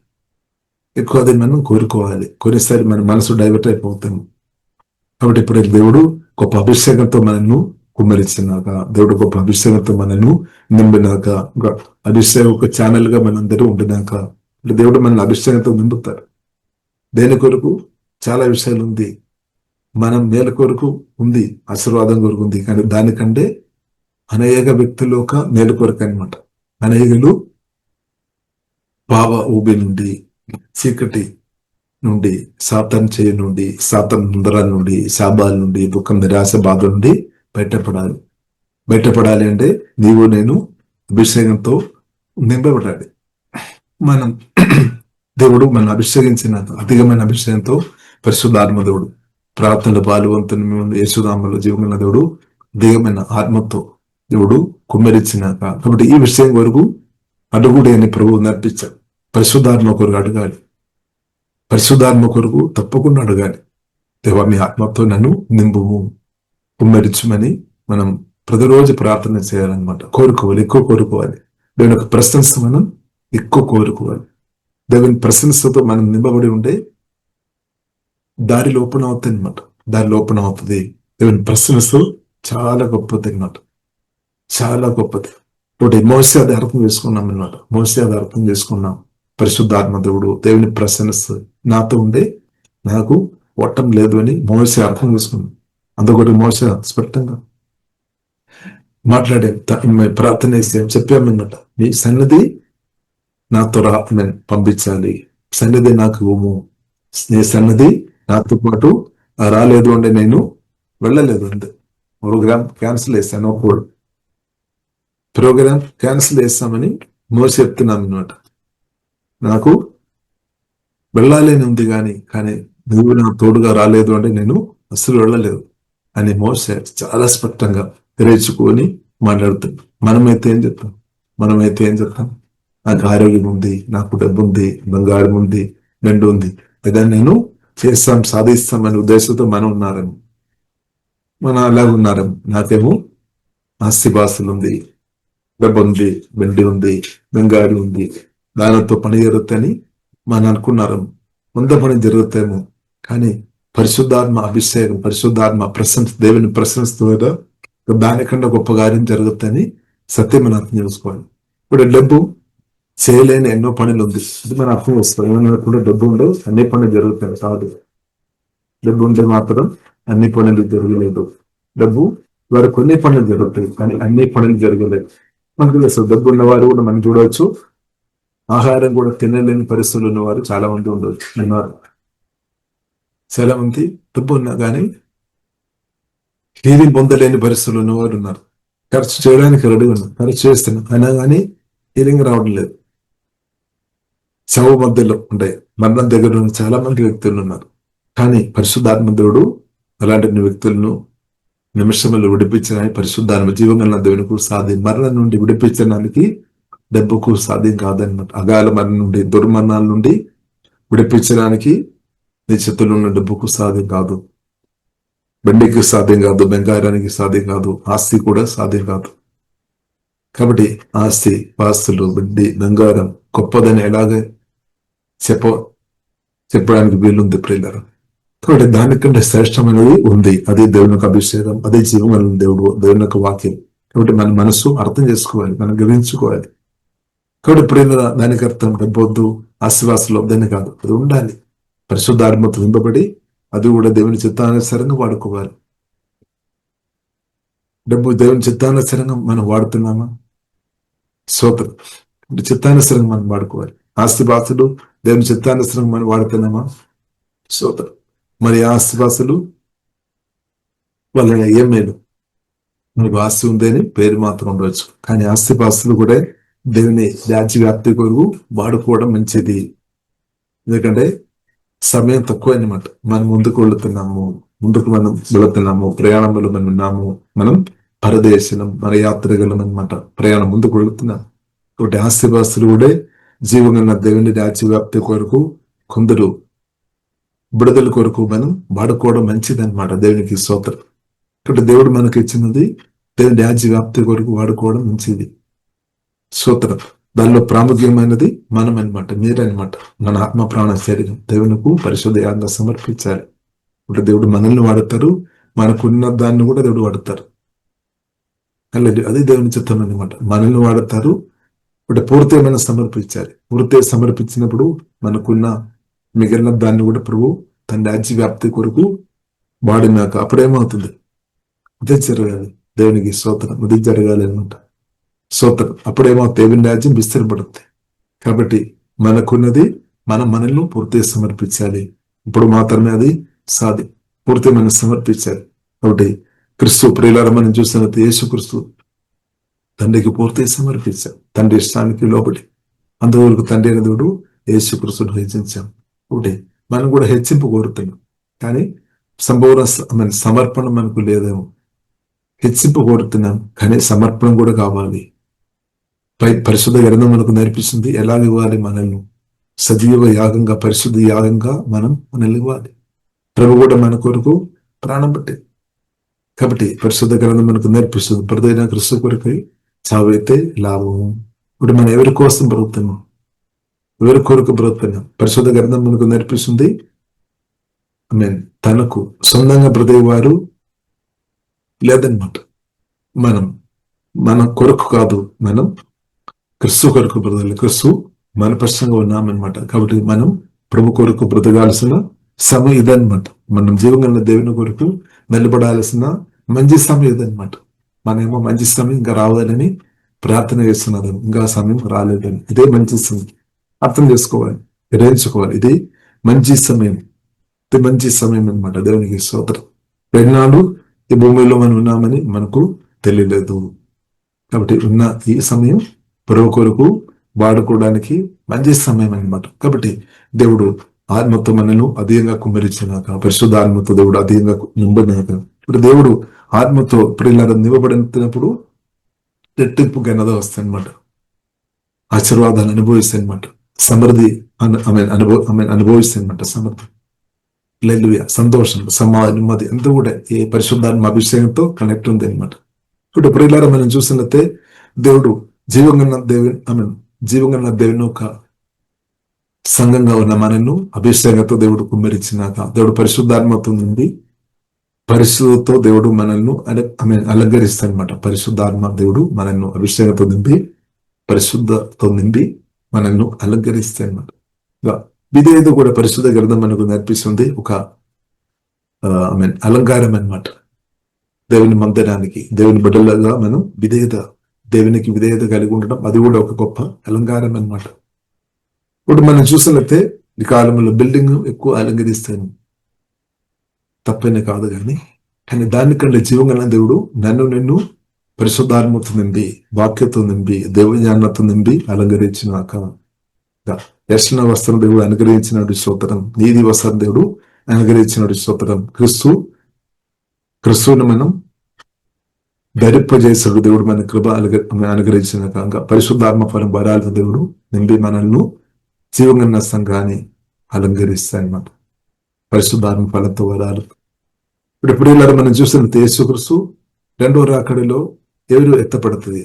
ఎక్కువ అది మనం కోరుకోవాలి. కొన్నిసారి మన మనసు డైవర్ట్ అయిపోతాము. కాబట్టి ఇప్పుడు దేవుడు గొప్ప అభిషేకంతో మనను కుమ్మరించినాక, దేవుడు గొప్ప అభిషేకంతో మనను నింపినాక, అభిషేక ఛానల్ గా మనందరూ ఉండినాక దేవుడు మన అభిషేకంతో నింపుతారు. దేని కొరకు? చాలా విషయాలు ఉంది. మనం మేల కొరకు ఉంది, ఆశీర్వాదం కొరకు ఉంది. కానీ దానికంటే అనేక వ్యక్తులు ఒక మేలు కొరకు అనమాట. అనేకులు పావ ఊబి నుండి, చీకటి నుండి, సాతాన్ చేయి నుండి, సాతాన్ ముందరాల నుండి, శాపాల నుండి, దుఃఖం, నిరాశ, బాధ నుండి బయటపడాలి అంటే నీవు నేను అభిషేకంతో నింపబడాలి. మనం దేవుడు మన అభిషేకించిన అధికమైన అభిషేకంతో పరిశుద్ధాత్మ దేవుడు ప్రార్థనలు పాల్గొంతున్న యేసునామములో జీవమైన దేవుడు దిగమైన ఆత్మతో దేవుడు కుమ్మరించినాక, కాబట్టి ఈ విషయం వరకు అడుగుడి అని ప్రభువు నడిపించాడు. పరిశుద్ధాత్మ కొరకు అడగాలి. పరిశుద్ధాత్మ కొరకు తప్పకుండా అడగాలి. దేవా మీ ఆత్మతో నన్ను నింపుము, కుమ్మరించుమని మనం ప్రతిరోజు ప్రార్థన చేయాలన్నమాట. కోరుకోవాలి, ఎక్కువ కోరుకోవాలి. దేవుని యొక్క ప్రశంస మనం ఎక్కువ కోరుకోవాలి. దేవుని ప్రశంసతో మనం నింపబడి ఉంటే దారి లోపన అవుతుంది అనమాట. దారి లోపన అవుతుంది. దేవుని ప్రశంస చాలా గొప్పది అనమాట, చాలా గొప్పది. ఇప్పుడు మోసే అది అర్థం చేసుకున్నాం అనమాట. మోసే అది అర్థం చేసుకున్నాం. పరిశుద్ధాత్మ దేవుడు, దేవుని ప్రశంస నాతో ఉండే నాకు ఓటం లేదు అని మోసే అర్థం చేసుకున్నాం. అందుకని మోసే స్పష్టంగా మాట్లాడే ప్రార్థన చేసి చెప్పామన్నమాట. నీ సన్నిధి నాతో పంపించాలి, సన్నిధి నాకు ఇవ్వము, నీ సన్నిధి నాతో పాటు రాలేదు అంటే నేను వెళ్ళలేదు. అంతే, ప్రోగ్రామ్ క్యాన్సిల్ చేశాను. అప్పుడు ప్రోగ్రామ్ క్యాన్సిల్ చేస్తామని మోసే చెప్తున్నాను అనమాట. నాకు వెళ్ళాలి అని ఉంది కానీ నువ్వు నా తోడుగా రాలేదు అంటే నేను అసలు వెళ్ళలేదు అని మోసే చాలా స్పష్టంగా తెరేచుకొని మాట్లాడుతాడు. మనమైతే ఏం చెప్తాం? నాకు ఆరోగ్యం ఉంది, నాకు డబ్బు ఉంది, బంగారం ఉంది, గండు ఉంది, ఏదైనా నేను చేస్తాం సాధిస్తాం అనే ఉద్దేశంతో మనం ఉన్నారేమో, మనం అలాగే ఉన్నారేమో. నాకేమో ఆస్తిపాస్తులు ఉంది, డబ్బు ఉంది, వెండి ఉంది, బంగారు ఉంది, దానితో పని జరుగుతాయని మనం అనుకున్నారు. వంద పని జరుగుతాయేమో, కానీ పరిశుద్ధాత్మ అభిషేకం, పరిశుద్ధాత్మ ప్రశంస, దేవుని ప్రశంసతో దానికన్నా గొప్ప కార్యం జరుగుతాయని సత్యం మనం అర్థం చేసుకోవాలి. ఇప్పుడు డబ్బు చేయలేని ఎన్నో పనులు ఉంది, ఇది మనం అర్థం చేసుకోవాలి. ఏమన్నా కూడా డబ్బు ఉండవు, అన్ని పనులు జరుగుతాయి కాదు. డబ్బు ఉంటే మాత్రం అన్ని పనులు జరగలేదు. డబ్బు వారు కొన్ని పనులు జరుగుతాయి, కానీ అన్ని పనులు జరగలేదు. మనకు తెలుసు, డబ్బు ఉన్నవారు కూడా మనం చూడవచ్చు, ఆహారం కూడా తినలేని పరిస్థితులు ఉన్నవారు చాలా మంది ఉండవచ్చు ఉన్నారు. చాలా మంది డబ్బు ఉన్నా కానీ హీలింగ్ పొందలేని పరిస్థితులు ఉన్నవారు ఉన్నారు. ఖర్చు చేయడానికి రెడీ ఉన్నారు, ఖర్చు చేస్తున్నాం అయినా కానీ హీలింగ్ రావడం లేదు. శవ మధ్యలో ఉంటాయి, మరణం దగ్గర ఉన్న చాలా మంది వ్యక్తులు ఉన్నారు. కానీ పరిశుద్ధాత్మ దేవుడు అలాంటి వ్యక్తులను నిమిషంలో విడిపించడానికి, పరిశుద్ధాత్మ జీవంగా దేవునికి సాధ్యం. మరణం నుండి విడిపించడానికి డబ్బుకు సాధ్యం కాదన్నమాట. అగాల మరణం నుండి, దుర్మరణాల నుండి విడిపించడానికి నీ చేతుల్లో ఉన్న డబ్బుకు సాధ్యం కాదు, వెండికి సాధ్యం కాదు, బంగారానికి సాధ్యం కాదు, ఆస్తి కూడా సాధ్యం కాదు. కాబట్టి ఆస్తి పాస్తులు, వెండి, బంగారం గొప్పదని ఎలాగే చెప్పడానికి వీలుంది ప్రియులారా. కాబట్టి దానికంటే శ్రేష్టమైనది ఉంది, అదే దేవుని యొక్క అభిషేకం, అదే జీవమైన దేవుడు, దేవుని యొక్క వాక్యం. కాబట్టి మన మనసు అర్థం చేసుకోవాలి, మనం గ్రహించుకోవాలి. కాబట్టి ప్రియులారా, దానికి అర్థం డబ్బొద్దు, ఆశీర్వాసాలు వద్దని కాదు, అది ఉండాలి. పరిశుద్ధాత్మతో నింపబడి అది కూడా దేవుని చిత్తానుసారంగా వాడుకోవాలి. డబ్బు దేవుని చిత్తానుసారంగా మనం వాడుతున్నామా? సోదరు, చిత్తానుసారంగా మనం వాడుకోవాలి. ఆస్తిపాస్తులు దేవుని చిత్తానుసారంగా మనం వాడుతున్నామా? సోదరు, మరి ఆస్తిపాస్తులు వల్ల ఏం మేలు? మనకు ఆస్తి ఉందని పేరు మాత్రం ఉండవచ్చు, కానీ ఆస్తిపాస్తులు కూడా దేవుని రాజ్య వ్యాప్తి కొరకు వాడుకోవడం మంచిది. ఎందుకంటే సమయం తక్కువ అన్నమాట. మనం ముందుకు మనం వెళుతున్నాము, ప్రయాణంలో మనం ఉన్నాము, మనం పరదేశం, మన యాత్రగలం అనమాట, ప్రయాణం ముందుకు వెళుతున్నాం. కాబట్టి ఆస్తిపాస్తులు కూడా జీవన దేవుని రాజ్య వ్యాప్తి కొరకు, కొందరు బిడుదల కొరకు మనం వాడుకోవడం మంచిది అనమాట. దేవునికి స్తోత్రం. కాబట్టి దేవుడు మనకి ఇచ్చినది దేవుని రాజ్య వ్యాప్తి కొరకు వాడుకోవడం మంచిది. స్తోత్రం. దానిలో ప్రాముఖ్యమైనది మనం అనమాట, మీరనమాట. మన ఆత్మ ప్రాణ శరీరం దేవునికి పరిశుద్ధంగా సమర్పించాలి. ఇప్పుడు దేవుడు మనల్ని వాడతారు, మనకున్న దాన్ని కూడా దేవుడు వాడతారు. అది దేవుని చిత్తం అనమాట. మనల్ని వాడతారు, ఇప్పుడు పూర్తిగా మనం సమర్పించాలి. పూర్తిగా సమర్పించినప్పుడు మనకున్న మిగిలిన దాన్ని కూడా ప్రభు తన రాజ్య వ్యాప్తి కొరకు వాడినాక అప్పుడేమవుతుంది? అదే జరగాలి. దేవునికి స్తోత్రం. అది జరగాలి అనమాట. స్తోత్రం. అప్పుడేమో దేవుని రాజ్యం విస్తరింపడుతుంది. కాబట్టి మనకున్నది మనల్ని పూర్తిగా సమర్పించాలి. ఇప్పుడు మాత్రమే అది సాధ్యం. పూర్తిగా మనం సమర్పించాలి. కాబట్టి క్రీస్తు ప్రియులారా, మనం చూసిన యేసు క్రీస్తు తండ్రికి పూర్తిగా సమర్పించాం, తండ్రి ఇష్టానికి లోబడి. అందువరకు తండ్రి అయిన దేవుడు యేసు క్రీస్తును హెచ్చించాం. ఒకటి మనం కూడా హెచ్చింపు కోరుతున్నాం, కానీ సంపూర్ణ సమర్పణ మనకు లేదేమో. హెచ్చింపు కోరుతున్నాం, కానీ సమర్పణ కూడా కావాలి. పరిశుద్ధ గ్రంథం మనకు నేర్పిస్తుంది ఎలా ఇవ్వాలి. మనల్ని సజీవ యాగంగా, పరిశుద్ధ యాగంగా మనల్ని ఇవ్వాలి. ప్రభు కూడా మన కొరకు ప్రాణం పట్టింది. కాబట్టి పరిశుద్ధ గ్రంథం మనకు నేర్పిస్తుంది ప్రతిదైన క్రీస్తు కొరకై చావైతే లాభము. ఇప్పుడు మనం ఎవరి కోసం బ్రతుకుతున్నాం? ఎవరి కొరకు బ్రతుకుతున్నాం? పరిశుద్ధ గ్రంథం మనకు నేర్పిస్తుంది తనకు సొంతంగా బ్రతికేవారు లేదన్నమాట. మన కొరకు కాదు, మనం క్రీస్తు కొరకు బ్రతకాలి. క్రీస్తు మన పక్షంగా ఉన్నామన్నమాట. కాబట్టి మనం ప్రభు కొరకు బ్రతకాల్సిన సమయం ఇదనమాట. మనం జీవంగా దేవుని కొరకు నిలబడాల్సిన మంచి సమయం ఇదనమాట. మనమేమో మంచి సమయం ఇంకా రావాలని ప్రార్థన చేస్తున్నది, ఇంకా సమయం రాలేదని. ఇదే మంచి సమయం. అర్థం చేసుకోవాలి, గ్రహించుకోవాలి. ఇది మంచి సమయం, ఇది మంచి సమయం అనమాట. దేవునికి స్తోత్రం. ఎన్నాళ్ళు ఈ భూమిలో మనం ఉన్నామని మనకు తెలియలేదు. కాబట్టి ఉన్న ఈ సమయం ప్రభు కొరకు వాడుకోవడానికి మంచి సమయం అనమాట. కాబట్టి దేవుడు ఆత్మతో మనను అధికంగా కుమ్మరించినాక, పరిశుద్ధ ఆత్మతో దేవుడు అధికంగా నింపినాక, ఇప్పుడు దేవుడు ఆత్మతో ప్రియులారా నింపబడినప్పుడు రెట్టింపు ఘనత వస్తాయి అనమాట. ఆశీర్వాదాలు అనుభవిస్తాయి అనమాట. సమృద్ధి అనుభవిస్తుంది అనమాట. సమృద్ధి, హల్లెలూయా, సంతోషం, నెమ్మది అంతా కూడా ఈ పరిశుద్ధాత్మ అభిషేకంతో కనెక్ట్ ఉంది అనమాట. ఇప్పుడు ప్రియులారా మనం చూసినట్లయితే దేవుడు జీవంగల దేవుని ఒక సంఘంగా ఉన్న మనను అభిషేకంతో దేవుడు కుమ్మరించినాక దేవుడు పరిశుద్ధాత్మతో నిండి పరిశుద్ధతో దేవుడు మనల్ని అలంకరిస్తాడనమాట. పరిశుద్ధాత్మ దేవుడు మనల్ని అభిషేకంతో నింపి పరిశుద్ధతో నింపి మనల్ని అలంకరిస్తాడనమాట. విధేయత కూడా పరిశుద్ధ గ్రంథం మనకు నేర్పిస్తుంది. ఒక అలంకారం అన్నమాట. దేవుని మందిరానికి దేవుని బిడ్డలుగా మనం దేవునికి విధేయత కలిగి ఉండడం, అది కూడా ఒక గొప్ప అలంకారం అన్నమాట. ఇప్పుడు మనం చూసినట్లయితే ఈ కాలంలో బిల్డింగ్ ఎక్కువ అలంకరిస్తాను, తప్పైనా కాదు, కానీ దానికంటే జీవంగా దేవుడు నిన్ను పరిశుద్ధాత్మతో నింపి వాక్యతో నింపి దేవజ్ఞానంతో నింపి అలంకరించినాక దర్శన వస్త్రం దేవుడు అనుగ్రహించినటువంటి స్తోత్రం, నీతి వస్త్రం దేవుడు అనుగ్రహించినటువంటి స్తోత్రం, క్రిస్తువుని మనం ధరింపజేసాడు దేవుడు, మన కృప అనుగ్రహించినాక పరిశుద్ధాత్మ ఫలం వరాలు దేవుడు నింపి మనల్ని జీవంగా సంఘాన్ని అలంకరిస్తాయన్నమాట. పరిశుద్ధాత్మ ఫలంతో వరాలు. ఇప్పుడు మనం చూస్తున్న యేసుక్రీస్తు రెండో రాకడిలో ఎవరు ఎత్తపడుతుంది,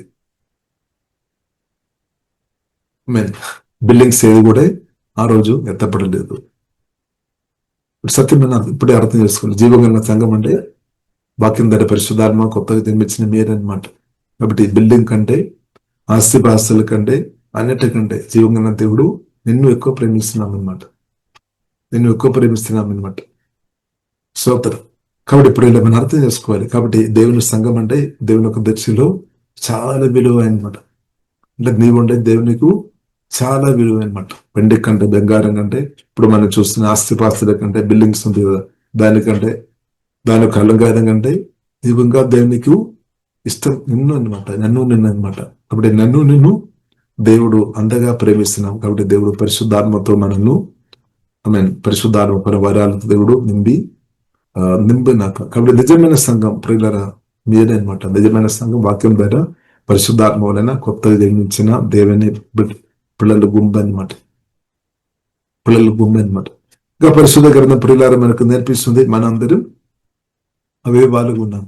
బిల్డింగ్స్ ఏది కూడా ఆ రోజు ఎత్తపడలేదు. సత్యం ఇప్పుడే అర్థం చేసుకోవాలి. జీవంగా సంఘం అంటే వాక్యం ధర పరిశుద్ధాత్మ కొత్తగా జన్మించిన మీరనమాట. కాబట్టి బిల్డింగ్ కంటే ఆస్తిపాస్తుల కంటే అన్నిటికంటే జీవంగా దేవుడు నిన్ను ఎక్కువ ప్రేమిస్తున్నాం అనమాట. స్తోత్రం. కాబట్టి ఇప్పుడు ఇలా మనం అర్థం చేసుకోవాలి. కాబట్టి దేవుని సంఘం అంటే దేవుని యొక్క దృష్టిలో చాలా విలువ అనమాట. అంటే నీవు ఉండే దేవునికి చాలా విలువ అనమాట. వెండి కంటే బంగారం కంటే ఇప్పుడు మనం చూస్తున్న ఆస్తిపాస్తుల కంటే బిల్డింగ్స్ ఉంది కదా, దానికంటే దాని యొక్క అలంకారం కంటే దీవంగా దేవునికి ఇష్టం నిన్ను అనమాట. కాబట్టి నిన్ను దేవుడు అంతగా ప్రేమిస్తున్నాం. కాబట్టి దేవుడు పరిశుద్ధాత్మతో మనల్ని పరిశుద్ధాత్మ వరాలతో దేవుడు నింపినాక. కాబట్టి నిజమైన సంఘం ప్రియులరా మీరే అనమాట. నిజమైన సంఘం వాక్యం ద్వారా పరిశుద్ధాత్మ వలన కొత్తగా జన్మించిన దేవుని పిల్లల గుంపు అనమాట. ఇంకా పరిశుద్ధ గ్రంథం ప్రియులారా మనకు నేర్పిస్తుంది మనందరం అవయవాలుగా ఉన్నాం.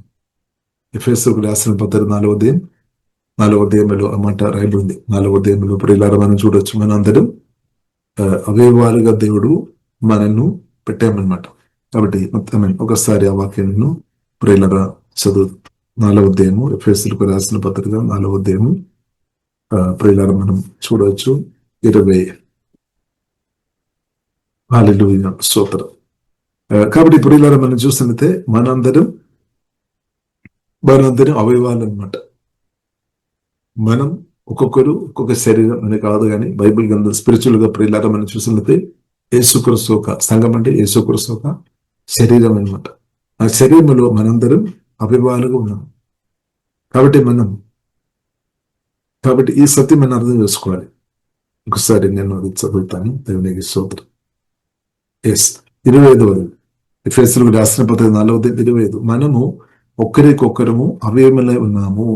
ఎఫెసీయులకు రాసిన పత్రిక 4వ అధ్యాయంలో అన్నమాట రాయబడింది. 4వ అధ్యాయంలో ప్రియులారా మనం చూడొచ్చు, మనందరం అవయవాలుగా దేవుడు మనల్ని పెట్టామన్నమాట. కాబట్టి ఒకసారి ఆ వాక్యాలను ప్రియులారా చదువు. 4వ అధ్యాయము ఎఫెసీయులకు రాసిన పత్రిక 4వ అధ్యాయము ప్రియులారా మనం చూడవచ్చు 20. హల్లెలూయా, స్తోత్రం. కాబట్టి ప్రియులారా మనం చూసినట్లయితే మనందరం అవయవాలు అనమాట. మనం ఒక్కొక్కరు ఒక్కొక్క శరీరం అని కాదు, కానీ బైబిల్ గ్రంథం స్పిరిచువల్ గా ప్రియులారా మనం చూసినట్లయితే యేసుక్రీస్తు ఒక సంఘం అంటే యేసుక్రీస్తు ఒక శరీరం అనమాట. ఆ శరీరంలో మనందరం అవయవాలుగా ఉన్నాం. కాబట్టి ఈ సత్యం మనం అర్థం చేసుకోవాలి. ఒకసారి నేను అది చదువుతాను. దేవునికి స్తోత్రం. 25 ఎఫెసీయులకు రాసిన పత్రిక 4:25. మనము ఒకరికొకరము అవయవములై ఉన్నాము.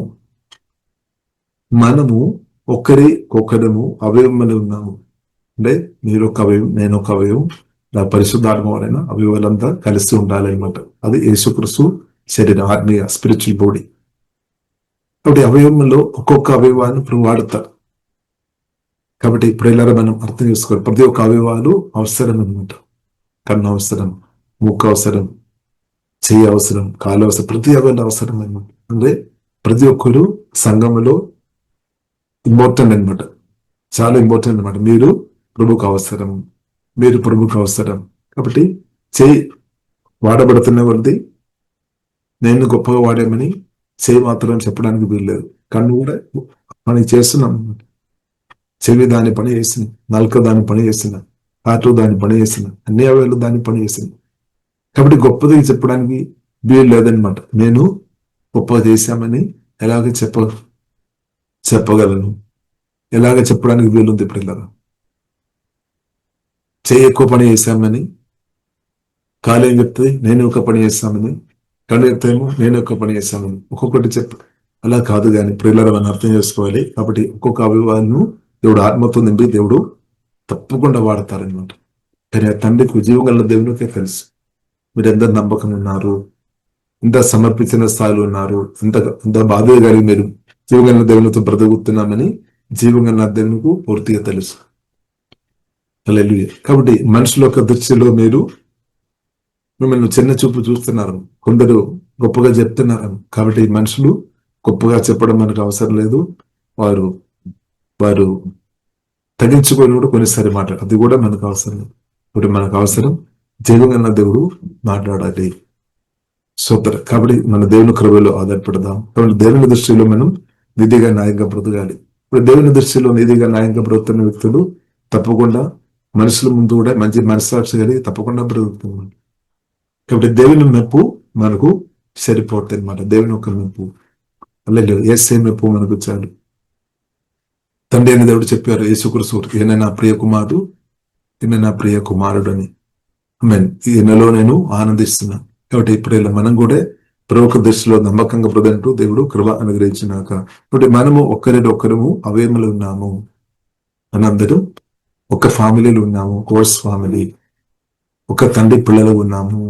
అంటే మీరు ఒక అవయవం, నేను ఒక అవయవం, నా పరిశుద్ధాత్మ వలన అవయవాలంతా కలిసి ఉండాలి అనమాట. అది యేసుక్రీస్తు శరీరం, ఆత్మీయ స్పిరిచువల్ బాడీ. కాబట్టి అవయవంలో ఒక్కొక్క అవయవాన్ని ఇప్పుడు వాడతారు. కాబట్టి ఇప్పుడు మనం అర్థం చేసుకోవాలి. ప్రతి ఒక్క అవయవాలు అవసరం అనమాట. కన్ను అవసరం, ముక్కు అవసరం, చెయ్యి అవసరం, కాలు అవసరం, ప్రతి అవయవం అవసరం అనమాట. అంటే ప్రతి ఒక్కరు సంఘములో ఇంపార్టెంట్ అనమాట, చాలా ఇంపార్టెంట్ అనమాట. మీరు ప్రభుకు అవసరం. కాబట్టి చెయ్యి వాడబడుతున్న కొద్ది నేను గొప్పగా వాడామని చెయ్యి మాత్రం చెప్పడానికి వీల్లేదు. కన్ను కూడా మనం చేస్తున్నాం. చెవి దాని పని చేసింది, నాలుక దాని పని చేసిన, హార్ట్ దాని పని చేసిన, అన్ని అవయవాలు దాని పని చేసింది. కాబట్టి గొప్పది చెప్పడానికి వీలు లేదనమాట. నేను గొప్పగా చేశామని ఎలాగ చెప్పగలను, ఎలాగ చెప్పడానికి వీలుంది? ఇప్పుడు ఇలాగా చెయ్యి ఎక్కువ పని చేశామని కాలు ఏం చెప్తుంది? నేను ఒక పని చేస్తామని. కళ్ళు చెప్తామో నేను ఒక పని చేస్తామని. ఒక్కొక్కటి అలా కాదు, కానీ ప్రియులారా మనం అర్థం చేసుకోవాలి. కాబట్టి ఒక్కొక్క అవయవాలను దేవుడు ఆత్మతో నింపి దేవుడు తప్పకుండా వాడతారనమాట. కానీ ఆ తండ్రికి జీవం గల దేవునికే తెలుసు మీరు ఎంత నమ్మకం ఉన్నారు, ఎంత సమర్పించిన స్థాయిలో ఉన్నారు, ఎంత బాధ్యత కలిగి మీరు జీవగల దేవునితో బ్రతుకుతున్నామని జీవగల దేవునికి పూర్తిగా తెలుసు. హల్లెలూయా. కాబట్టి మనుషుల యొక్క దృష్టిలో మీరు మిమ్మల్ని చిన్న చూపు చూస్తున్నారు, కొందరు గొప్పగా చెప్తున్నారు. కాబట్టి మనుషులు గొప్పగా చెప్పడం మనకు అవసరం లేదు. వారు వారు తగ్గించుకొని కూడా కొన్నిసారి మాట్లాడు, అది కూడా మనకు అవసరం లేదు. ఇప్పుడు మనకు అవసరం జీవగల దేవుడు మాట్లాడాలి. సూపర్. కాబట్టి మన దేవుని కృపలో ఆధారపడదాం. కాబట్టి దేవుని దృష్టిలో మనం నిధిగా న్యాయంగా బ్రతకాలి. ఇప్పుడు దేవుని దృష్టిలో నిధిగా న్యాయంగా బ్రతుకుతున్న వ్యక్తులు తప్పకుండా మనుషుల ముందు కూడా మంచి మనస్సాక్షి కలిగి తప్పకుండా బ్రతుకుతున్నాం. కాబట్టి దేవుని మెప్పు మనకు సరిపోతుంది అనమాట. దేవుని యొక్క మెప్పు అలాగే ఏసే మెప్పు మనకు చాలు. తండ్రి అని దేవుడు చెప్పారు యేసుక్రీస్తు, ఈయన నా ప్రియ కుమారుడు, ఈయన నా ప్రియ కుమారుడు అని. ఆమేన్. ఈయనలో నేను ఆనందిస్తున్నాను. కాబట్టి ఇప్పుడు ఇలా మనం కూడా ప్రముఖ దృష్టిలో నమ్మకంగా బ్రదంటూ దేవుడు కృప అనుగ్రహించినాక, కాబట్టి మనము ఒక్కరిలో అవేములు ఉన్నాము, మనందరం ఒక ఫ్యామిలీలో ఉన్నాము, కోర్స్ ఫ్యామిలీ, ఒక తండ్రి పిల్లలు ఉన్నాము.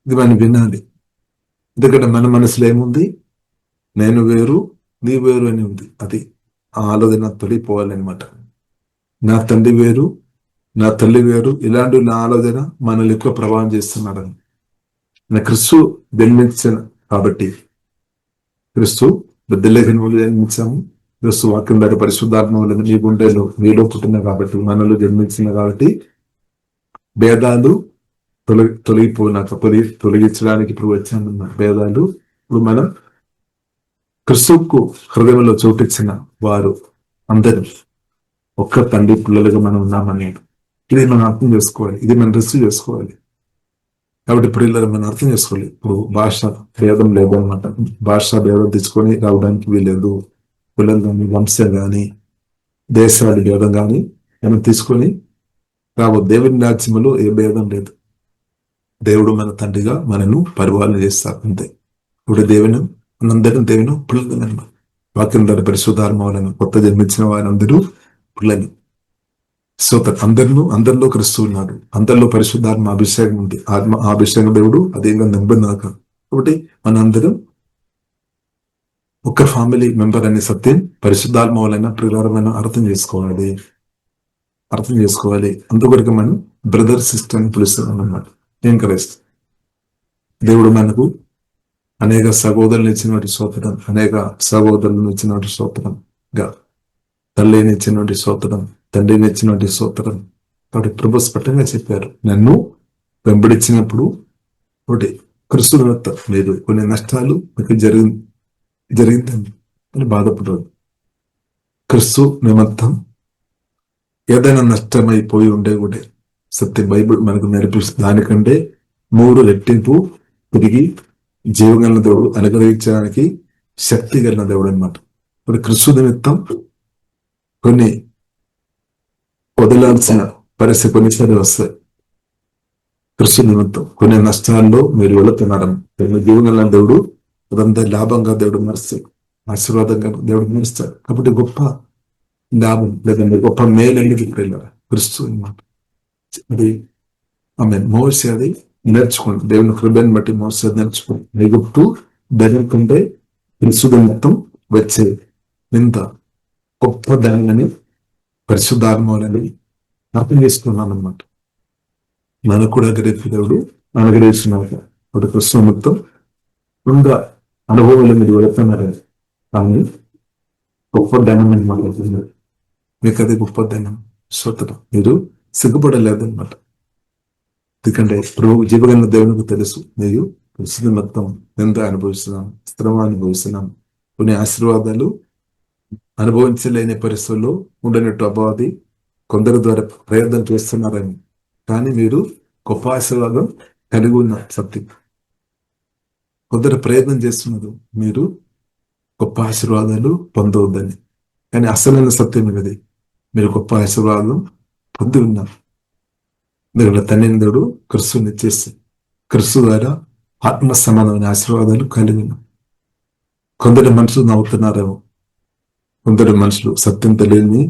ఇది మనం వినాలి. ఎందుకంటే మన మనసులో ఏముంది, నేను వేరు నీ వేరు అని ఉంది. అది ఆ ఆలోచన తొలిపోవాలన్నమాట. నా తండ్రి వేరు నా తల్లి వేరు, ఇలాంటి నా ఆలోచన మనల్ని ఎక్కువ ప్రభావం చేస్తున్నాడని. క్రిస్తు జన్మించిన కాబట్టి, క్రిస్తు బెత్లెహేములో జన్మించాము, క్రిస్తు వాక్యం ద్వారా పరిశుద్ధాత్మ వలన మీ గుండెలో మీలో పుట్టిన కాబట్టి, మనలో జన్మించిన కాబట్టి భేదాలు తొలగించడానికి ఇప్పుడు వచ్చామన్న భేదాలు ఇప్పుడు మనం క్రిస్తుకు హృదయంలో చోటిచ్చిన వారు అందరూ ఒక్క తండ్రి పిల్లలుగా మనం ఉన్నామనేది ఇది మనం అర్థం చేసుకోవాలి. ఇది మనం రిసీవ్ చేసుకోవాలి. కాబట్టి ఇప్పుడు ఇలా మనం అర్థం చేసుకోవాలి. ఇప్పుడు భాష భేదం లేదనమాట. భాష భేదం తెచ్చుకొని రావడానికి వీలేదు. కులం కానీ, వంశం కానీ, దేశాల భేదం కానీ మనం తీసుకొని రావు. దేవుని రాజ్యములో ఏ భేదం లేదు. దేవుడు మన తండ్రిగా మనను పరిపాలన చేస్తారు అంతే. ఇప్పుడు దేవుని మనందరం దేవుని పిల్లలు. వాక్యం ద్వారా పరిశుద్ధాత్మ వలన కొత్త జన్మించిన వారందరూ పిల్లలు. సో అందరిలో క్రిస్తు ఉన్నాడు, అందరిలో పరిశుద్ధాత్మ అభిషేకం ఉంది. ఆత్మ అభిషేకం దేవుడు అదేగా నమ్మనాక. కాబట్టి మనందరం ఒక ఫ్యామిలీ మెంబర్ అనే సత్యం పరిశుద్ధాత్మ వలన ప్రియులమైన అర్థం చేసుకోవాలి. అందుకొరకు మనం బ్రదర్ సిస్టర్ అని పిలుస్తున్నాం అన్నమాట. ఎంకరేజ్. దేవుడు మనకు అనేక సహోదరులు ఇచ్చినటువంటి స్తోత్రం, అనేక సహోదరులను ఇచ్చినటువంటి స్తోత్రంగా, తల్లిని ఇచ్చినటువంటి స్తోత్రం, తండ్రిని ఇచ్చినటువంటి స్తోత్రం. కాబట్టి ప్రభు స్పష్టంగా చెప్పారు, నన్ను వెంబడించినప్పుడు ఒకటి క్రిస్తు నిమిత్తం మీరు కొన్ని నష్టాలు మీకు జరిగిందని అని బాధపడదు. క్రిస్తు నిమిత్తం ఏదైనా నష్టమైపోయి ఉండే కూడా సత్య బైబిల్ మనకు నేర్పిస్తుంది. దానికంటే 3 రెట్టింపు తిరిగి జీవగల దేవుడు అనుగ్రహించడానికి శక్తి కలిగిన దేవుడు అనమాట. ఇప్పుడు క్రిస్తు నిమిత్తం కొన్ని వదలాల్సిన పరిస్థితి కొన్నిసారి వస్తాయి. క్రిస్తు నిమిత్తం కొన్ని నష్టాల్లో మీరు వెళుతున్నారని జీవగల దేవుడు అదంతా లాభంగా దేవుడు మరుస్తాడు, ఆశీర్వాదంగా దేవుడు మరుస్తాడు. కాబట్టి గొప్ప లాభం లేదంటే గొప్ప మేలు క్రిస్తు అనమాట. అది ఆమె మోసే అది నేర్చుకోండి. దేవుని హృదయాన్ని బట్టి మోసే నేర్చుకోండి. ఎగుప్తు ధనం కంటే క్రిస్తు నిమిత్తం వచ్చే ఇంత గొప్ప ధనాన్ని పరిశుద్ధాత్మని అర్థం చేసుకున్నాను అనమాట. మనకు కూడా దేవుడు అనుగ్రహిస్తున్నారు. ఇప్పుడు క్రిస్తు నిమిత్తం ఇంకా అనుభవాలు మీరు వెళుతున్నారు, కానీ గొప్ప ధనం అని మాట్లాడుతున్నారు. మీకు అది గొప్ప ధనం స్వతనం, మీరు సిగ్గుపడలేదన్నమాట. ఎందుకంటే ప్రభు జీవగల దేవునికి తెలుసు మీరు పరిస్థితి మొత్తం ఎంత అనుభవిస్తున్నాం, శ్రమ అనుభవిస్తున్నాం, కొన్ని ఆశీర్వాదాలు అనుభవించలేని పరిస్థితుల్లో ఉండనట్టు అబాది కొందరి ద్వారా ప్రయత్నం చేస్తున్నారని. కానీ మీరు గొప్ప ఆశీర్వాదం కలిగి ఉన్న సత్యం. కొందరు ప్రయత్నం చేస్తున్నారు మీరు గొప్ప ఆశీర్వాదాలు పొందవద్దని, కానీ అసలైన సత్యం ఇది. మీరు గొప్ప ఆశీర్వాదం పొంది ఉన్నారు. ఎందుకంటే తండ్రి క్రిస్తుని ఇచ్చేసి క్రిస్తు ద్వారా ఆత్మ సమానమైన ఆశీర్వాదాలు కలిగి ఉన్నారు. కొందరు మనుషులు నవ్వుతున్నారేమో, కొందరు మనుషులు సత్యం తెలియని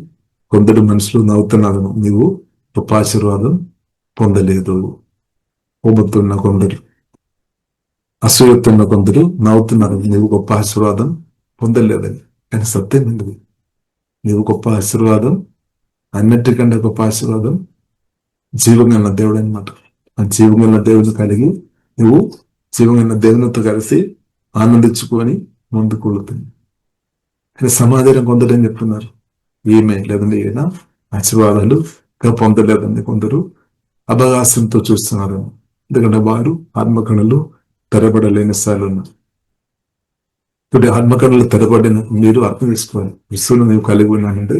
కొందరు మనుషులు నవ్వుతున్నారు, నీవు గొప్ప ఆశీర్వాదం పొందలేదు. పొమ్ముతున్న కొందరు, అసూయతున్న కొందరు నవ్వుతున్నారు, నీవు గొప్ప ఆశీర్వాదం పొందలేదని. కానీ సత్యం ఏంటిది? నీవు గొప్ప ఆశీర్వాదం, అన్నిటికంటే గొప్ప ఆశీర్వాదం జీవంగల దేవుడు అనమాట. ఆ జీవంగల దేవుడిని కలిగి నువ్వు జీవంగల దేవునితో కలిసి ఆనందించుకొని ముందుకు వెళుతుంది. కానీ సమాధానం కొందరని చెప్తున్నారు, ఈమె లేదండి ఈయన ఆశీర్వాదాలు పొందలేదండి. కొందరు అభగాసంతో చూస్తున్నారు, ఎందుకంటే వారు ఆత్మకణలు తెరబడలేని స్థాయిలో ఉన్నారు. ఇప్పుడు ఆత్మకణలు తెరబడిన మీరు అర్థం చేసుకోవాలి, విశ్వంలో నువ్వు కలిగి ఉన్నానంటే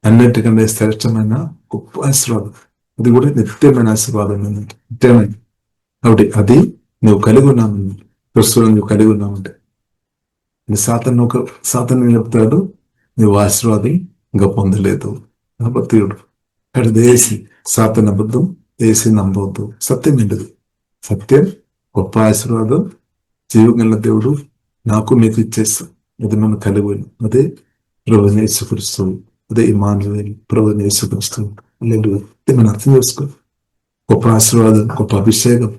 అన్నిటికన్నా శ్రేష్టమైన గొప్ప ఆశీర్వాదం, అది కూడా నిత్యమైన ఆశీర్వాదం, నిత్యమైన. కాబట్టి అది నువ్వు కలిగి ఉన్నావు, క్రిస్తువులో నువ్వు కలిగి ఉన్నావంటే. సాతాను చెప్తాడు, నువ్వు ఆశీర్వాదం ఇంకా పొందలేదు కాబట్టి ఇక్కడ దేశి సాతాను అబద్ధం, దేశి నమ్మవద్దు. సత్యం ఏంటిది? సత్యం గొప్ప ఆశీర్వాదం, జీవగల దేవుడు నాకు మీకు ఇచ్చేస్తాం. అది మనం కలిగి ఉన్నాం. అదే ప్రభువైన యేసుక్రీస్తు, అదే ఇమ్మానుయేలు, ప్రభువైన యేసుక్రీస్తు. మనం అర్థం చేసుకో. గొప్ప ఆశీర్వాదం, గొప్ప అభిషేకం,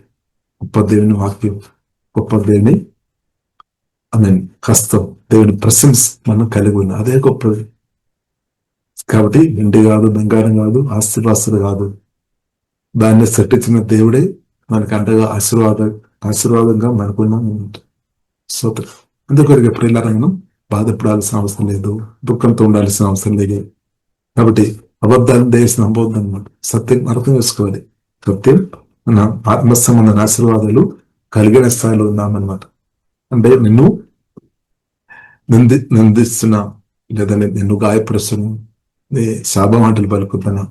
గొప్ప దేవుని వాక్యం, గొప్ప దేవుని హస్తం, దేవుని ప్రశంస మనం కలిగి ఉన్నాం. అదే గొప్పది. కాబట్టి వెండి కాదు, బంగారం కాదు, ఆస్తిపాస్తులు కాదు, దాన్ని సృష్టించిన దేవుడే మనకు అంతగా ఆశీర్వాదంగా మనకున్నాం. స్తోత్రం. అందుకొరకు ఎప్పుడైనా మనం బాధపడాల్సిన అవసరం లేదు, దుఃఖంతో ఉండాల్సిన అవసరం లేదు. కాబట్టి అబద్ధాలను దేశం నమ్మవద్దు అనమాట. సత్యం అర్థం చేసుకోవాలి. సత్యం మన ఆత్మ సంబంధ ఆశీర్వాదాలు కలిగిన స్థాయిలో ఉన్నామన్నమాట. అంటే నిన్ను నిందిస్తున్నా, లేదా నిన్ను గాయపరుస్తున్నా, నీ శాపమాటలు పలుకుతున్నా,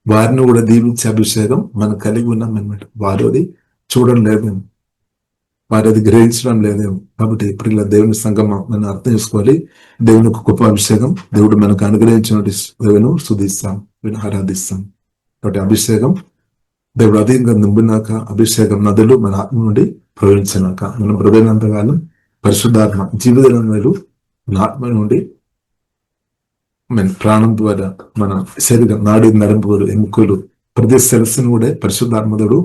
వారిని కూడా దీవించే అభిషేకం మనం కలిగి ఉన్నాం అన్నమాట. వారు అది చూడడం లేదేమో, వారు అది గ్రహించడం లేదేమో. కాబట్టి ఇప్పుడు ఇలా దేవుని సంగమం మనం అర్థం చేసుకోవాలి. దేవుని గొప్ప అభిషేకం దేవుడు మనకు అనుగ్రహించిన దేవుని స్తుతిస్తాం, ఆరాధిస్తాం. కాబట్టి అభిషేకం దేవుడు అధికంగా నింపినాక, అభిషేకం నదులు మన ఆత్మ నుండి ప్రవహించినాక, మనం హృదయనంతకాలం పరిశుద్ధాత్మ జీవితం మన ఆత్మ నుండి ప్రాణం ద్వారా మన శరీరం, నాడి నరంపులు, ఎముకలు, ప్రతి సెల్స్ని కూడా పరిశుద్ధాత్మదుడు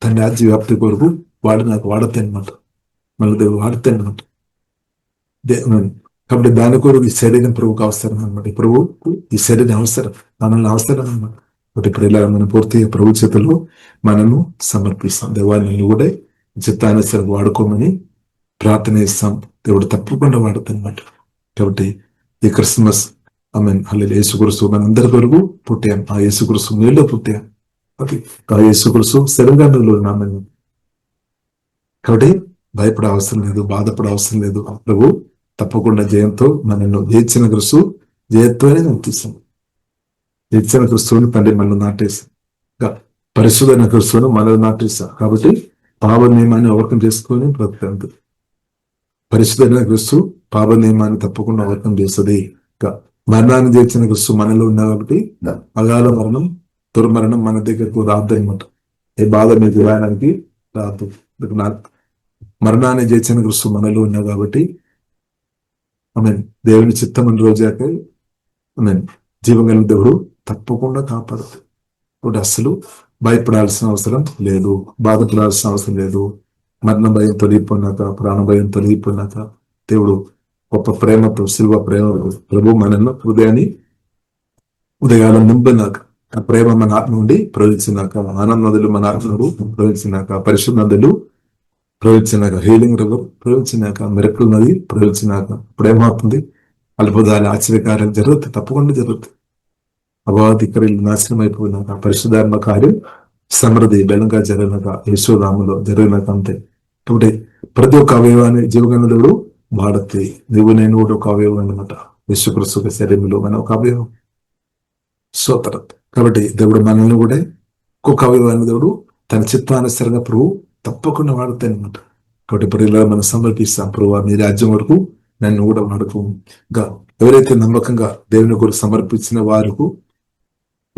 తన రాజ్య వ్యాప్తి కొరకు వాడతాయి అనమాట. మన దేవుడు వాడతాయి అనమాట. కాబట్టి దాని కొరకు ఈ శరీరం ప్రభువుకు అవసరం అనమాట. ప్రభువుకు ఈ శరీరం అవసరం, మనల్ని అవసరం అనమాట. కాబట్టి ఇప్పుడు ఇలా మనం పూర్తిగా ప్రభు చేతుల్లో మనము సమర్పిస్తాం. దేవాన్ని కూడా చిత్తానుసరి వాడుకోమని ప్రార్థన చేస్తాం. దేవుడు తప్పకుండా వాడతాయి అనమాట. కాబట్టి ఈ క్రిస్మస్ హల్లెలూయా, యేసుక్రీస్తు మనందరి కొరకు పుట్టాం. ఆ యేసుక్రీస్తు మీలో పుట్టాం. అది ఆ యేసుక్రీస్తు శరీరంలో ఉన్నామని. కాబట్టి భయపడే అవసరం లేదు, బాధపడే అవసరం లేదు. ప్రభు తప్పకుండా జయంతో మనల్ని జయించిన క్రీస్తు జయంతోనే పంపిస్తాం. జయించిన క్రీస్తువుని తండ్రి మనల్ని నాటేస్తాం, పరిశుద్ధమైన క్రీస్తువును మనల్ని నాటేస్తాం. కాబట్టి పాప నియమాన్ని ఓవర్కం చేసుకొని బ్రతకండి. పరిశుద్ధమైన క్రీస్తు పాప నియమాన్ని తప్పకుండా ఓవర్కం చేస్తుంది. మరణాన్ని చేర్చిన క్రీస్తు మనలో ఉన్నా కాబట్టి అగాధ మరణం, దుర్మరణం మన దగ్గరకు రాదు అనమాట. ఏ బాధ మీకు రాయడానికి రాదు. మరణాన్ని చేర్చిన క్రీస్తు మనలో ఉన్నా కాబట్టి దేవుని చిత్తం అని రోజాక జీవగల దేవుడు తప్పకుండా కాపాడుతుంది. ఇప్పుడు అసలు భయపడాల్సిన అవసరం లేదు, బాధపడాల్సిన అవసరం లేదు. మరణ భయం తొలగిపోయినాక, ప్రాణ భయం తొలగిపోయినాక, దేవుడు గొప్ప ప్రేమతో, శిల్వ ప్రేమతో ప్రభు మనల్ని హృదయాన్ని ఉదయాల నింపినాక, ఆ ప్రేమ మన ఆత్మ నుండి ప్రవహించినాక, ఆనంద నదులు మన ఆత్మ నుండి ప్రవహించినాక, పరిశుద్ధ నదులు ప్రవహించినాక, హీలింగ్ రివర్ ప్రవహించినాక, మిరకల్ నది ప్రవహించినాక ఇప్పుడు ఏమవుతుంది? అద్భుతాలు, ఆశ్చర్యకార్యాలు జరుగుతాయి, తప్పకుండా జరుగుతాయి. అవాధికరీలు నాశనం అయిపోయినాక, పరిశుద్ధాత్మ కార్యం సమృద్ధి బలంగా జరిగినాక, యేసునామములో జరిగినాక అంతే. కాబట్టి ప్రతి ఒక్క అవయవాన్ని జీవగణుడు వాడతాయి. నువ్వు నేను కూడా ఒక అవయవం అనమాట. యేసుక్రీస్తు శరీరంలో మన ఒక అవయవం. స్తోత్రం. కాబట్టి దేవుడు మనల్ని కూడా ఒక్కొక్క అవయవాన్ని దేవుడు తన చిత్తానుసారంగా ప్రభు తప్పకుండా వాడతాయి అనమాట. కాబట్టి ఇప్పుడు ఇలా మనం సమర్పిస్తాం. ప్రభు మీ రాజ్యం వరకు నన్ను కూడా వాడుకో. ఎవరైతే నమ్మకంగా దేవుని కొరకు సమర్పించిన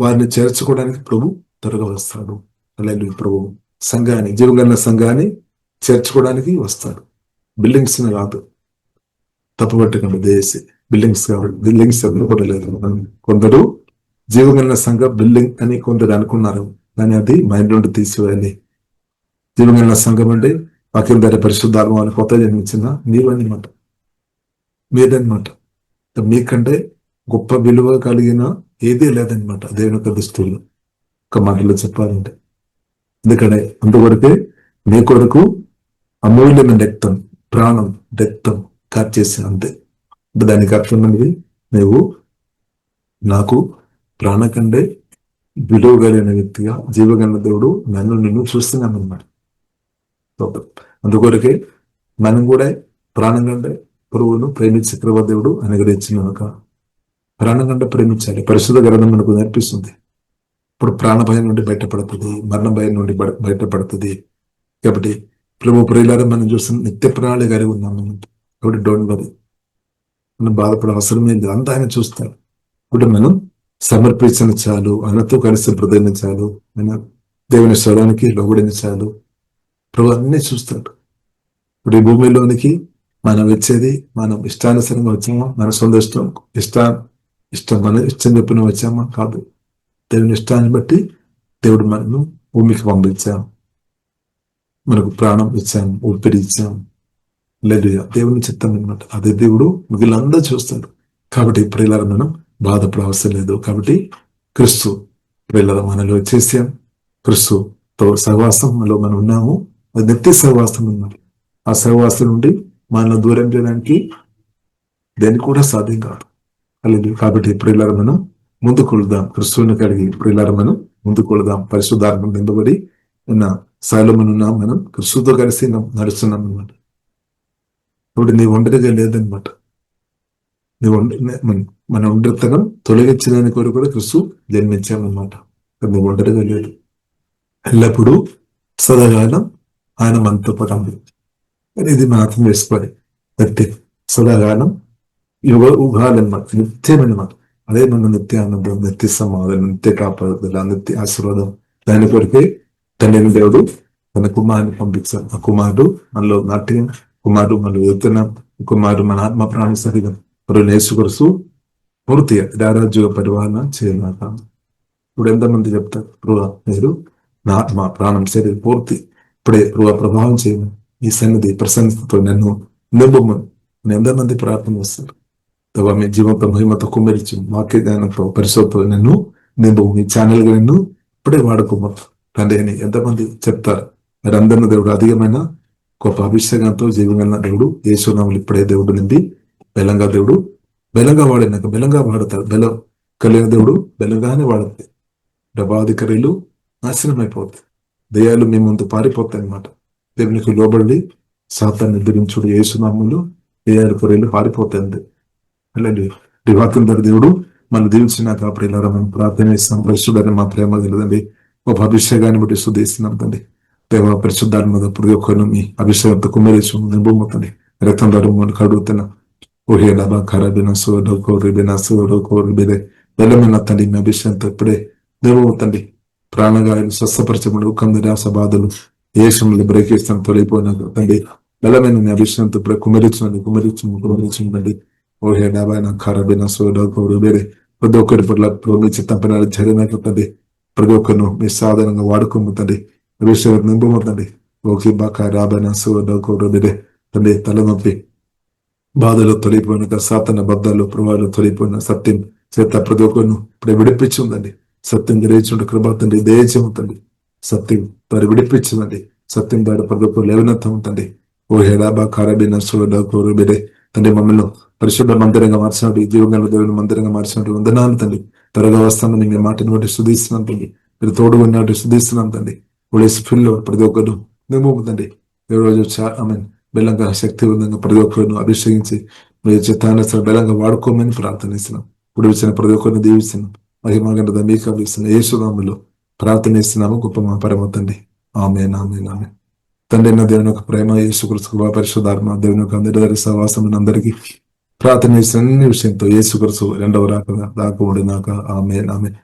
వారిని చేర్చుకోవడానికి ప్రభు త్వరగా వస్తాడు. అలాగే ప్రభు సంఘాన్ని, జీవగల సంఘాన్ని చేర్చుకోవడానికి వస్తాడు. బిల్డింగ్స్ కాదు. తప్పుపట్టకండి దేశీ బిల్డింగ్స్ కూడా లేదు. కొందరు జీవగల సంఘ బిల్డింగ్ అని కొందరు అనుకున్నారు, కానీ అది మైండ్ నుండి తీసివేయాలి. జీవగల సంఘం అంటే వాక్యం ద్వారా పరిశుద్ధాత్మ అని కొత్త జన్మించిన నీవన్నమాట, మీదన్నమాట. మీకంటే గొప్ప విలువ కలిగిన ఏదీ లేదనమాట దేవుని యొక్క దృష్టిలో, ఒక మాటలో చెప్పాలంటే. ఎందుకంటే అందుకొరకే మీ కొరకు అమూల్యమైన రక్తం, ప్రాణం, రక్తం కార్చేసి అంతే. దానికి అర్థం అనేది నువ్వు నాకు ప్రాణ కంటే విలువ కలిగిన వ్యక్తిగా, జీవగల దేవుడు నిన్ను చూస్తున్నాను అన్నమాట. అందుకొరకే మనం కూడా ప్రాణం కంటే పురుగును ప్రేమించే కృప దేవుడు అనుగ్రహించినాక ప్రాణం కంటే ప్రేమించాలి. పరిశుద్ధ గ్రంథం మనకు నేర్పిస్తుంది. ఇప్పుడు ప్రాణ భయం నుండి బయటపడుతుంది, మరణ భయం నుండి బయటపడుతుంది. కాబట్టి ప్రభు ప్రియులారా మనం చూస్తున్న నిత్య ప్రణాళిక కలిగి ఉన్నాం మనం. కాబట్టి డోంట్ వరీ, మనం బాధపడే అవసరమే లేదు, అంతా ఆయన చూస్తాడు. ఇప్పుడు మనం సమర్పించిన చాలు, ఆయనతో కలిసి హృదయం చాలు, ఆయన దేవుని స్వరానికి లోబడిన చాలు, ప్రభు అన్నీ చూస్తాడు. ఇప్పుడు ఈ భూమిలోనికి మనం వచ్చేది మనం ఇష్టానుసరంగా వచ్చామా, మన సొంత ఇష్టం మన ఇష్టం చెప్పిన వచ్చామా? కాదు. దేవుని ఇష్టాన్ని బట్టి దేవుడు మనను భూమికి పంపించాం, మనకు ప్రాణం ఇచ్చాం, ఊపిరి ఇచ్చాం. లేదు, దేవుని చిత్తం అనమాట. అదే దేవుడు మిగిలినందరూ చూస్తాడు. కాబట్టి ప్రియులారా మనం బాధపడే అవసరం లేదు. కాబట్టి క్రీస్తు ప్రియులారా మనలో వచ్చేసాం, క్రీస్తుతో సహవాసంలో మనం ఉన్నాము. అది నిత్య సహవాసం ఉన్నది. ఆ సహవాసం నుండి మనల్ని దూరం చేయడానికి దేనికి కూడా సాధ్యం కాదు. అలాగే కాబట్టి ప్రియులారా మనం ముందుకు వెళదాం, క్రిస్తువుని కలిగి ప్రియులారా మనం ముందుకు వెళదాం. పరిశుద్ధాత్మ నింపబడి ఉన్న స్థాయిలో మనం క్రిస్తుతో కలిసి నడుస్తున్నాం అన్నమాట. ఇప్పుడు నీ ఒంటరిగా లేదనమాట. మన ఒంటరితనం తొలగించడానికి కొరకు కూడా క్రిస్తు జన్మించామన్నమాట. నీ ఒంటరిగా లేదు, ఎల్లప్పుడూ సదాకాలం ఆయన మనతో పాటు. ఇది మనం అర్థం చేసుకోవాలి. వ్యక్తి సదాకాలం యుగాలన్నమాట, నిత్యమన్నమాట. అదే మన నిత్య ఆనందం, నిత్య సమాధానం, నిత్య కాపాడుదల, నిత్య ఆశీర్వాదం. దాని కొరకే తండ్రిని దేవుడు తన కుమారుని పంపించారు. ఆ కుమారుడు మనలో నాట్యం, కుమారుడు మనలో యుద్ధనం, కుమారుడు మన ఆత్మ ప్రాణ శరీరం నేసుకొరుసు పూర్తిగా రారాజ్య పరిపాలన చేయమాట. ఇప్పుడు ఎంతమంది చెప్తారు, ప్రభు మీరు నా ఆత్మ ప్రాణం శరీరం పూర్తి ఇప్పుడే ప్రభావం చేయను, ఈ సన్నిధి ప్రసన్నతతో నన్ను నింపమని ఎంతమంది ప్రార్థన చేస్తారు. మీ జీవంతో మహిమతో కుమ్మరించు, వాక్య జ్ఞానంతో పరిశోధతో నన్ను నింపు, మీ ఛానల్గా నన్ను ఇప్పుడే వాడుకోమని తండ్రి అని ఎంతమంది చెప్తారు. మరి అందరిని దేవుడు అధికమైన గొప్ప అభిషేకంతో జీవమైన దేవుడు యేసునామములో ఇప్పుడే దేవుడు నిండి బలంగా వాడినాక బలంగా వాడతాడు. బలం కలిగిన దేవుడు బలంగానే వాడుతుంది. డబాధికారులు నాశనం అయిపోతాయి, దయ్యాలు మీ ముందు పారిపోతాయి అన్నమాట. దేవునికి లోబడి సాతాన్ని ఎదిరించుడు యేసునామములో దయ్యాలు కొరేలు పారిపోతాయి. అలాంటి వాక్యం ద్వారా దేవుడు మనం దీవించినాక ప్రియులారా మనం ప్రార్థన చేస్తాం. పరిశుద్ధాన్ని మా ప్రేమ కలదండి, ఒక అభిషేకాన్ని బట్టి శుద్ధిస్తున్నాం తండ్రి. దేవ పరిశుద్ధాన్ని మీద ప్రతి ఒక్కరిని మీ అభిషేకంతో కుమ్మరించు నింపమవుతుంది. రక్తం ద్వారా కడుగుతున్న ఊహే డబా ఖరాబిన సోరిబిన బలమైన తండ్రి మీ అభిషేకంతో ఇప్పుడే నింపమవుతండి. ప్రాణగాయాలు స్వస్థపరచబడి కందరాస బాధలు ఏషంలో బ్రేకేస్తాను తొలగిపోయినాక తండ్రి బలమైన మీ అభిషేకంతో ఇప్పుడే కుమరించండి. ఓహే డబాయిన ఖరాబిన సోరే ప్రతి ఒక్కరి పట్ల మీ చిత్తం పైన జరిగినట్లు తండ్రి ప్రతి ఒక్కరిను మీ సాధారణంగా వాడుకోముతండి. అభిషేకం నింపమవుతండి. ఓకే బాకా రాబైన సోరే తండ్రి తలనొప్పి బాధలు తొలగిపోయినాక సాతన బద్దాలు ప్రభావాలు తొలగిపోయిన సత్యం చేత ప్రతి ఒక్కరిను ఇప్పుడు విడిపించుందండి. సత్యం గ్రహించుంటే కృప తండ్రి దయచేముతండి. సత్యం ద్వారా విడిపించిందండి. సత్యం ద్వారా ప్రతి ఒక్కరు లేవనెత్తం ఉంటుంది. ఓ హెడాబా ఖారాబిన సోరే తండ్రి మమ్మల్ని పరిశుద్ధ మందిరంగా మార్చినట్టు, జీవగల దేవుని మందిరంగా మార్చినట్టు వందనాలు తండ్రి. త్వరగా వస్తామని మీ మాటను బట్టి శుద్ధిస్తున్నాం తండ్రి. మీరు తోడు ఉన్నట్టు శుద్ధిస్తున్నాం తండ్రి. ఫిల్లో ప్రతి ఒక్కరు నింపుతండి. ఏ రోజు బలంగా శక్తివంతంగా ప్రతి ఒక్కరిను అభిషేకించి మీరు చిత్తానుసార బలంగా వాడుకోమని ప్రార్థనిస్తున్నాం. ఇప్పుడు ఇచ్చిన ప్రతి ఒక్కరిని దీవిస్తున్నాం. మహిమగంట మీకు అభిస్తున్నాం. యేసునామములో ప్రార్థనిస్తున్నాము గొప్ప మా పరమ తండ్రి. ఆమేన్ ఆమేన్ ఆమేన్. తండ్రి అయిన దేవుని యొక్క ప్రేమ, యేసుక్రీస్తు పరిశుద్ధాత్మ దేవుని యొక్క అందరి సహవాసం అందరికీ ప్రార్థన చేసిన అన్ని విషయంతో యేసుక్రీస్తు రెండవ రాకగా దాకా ఆమేన్ ఆమేన్.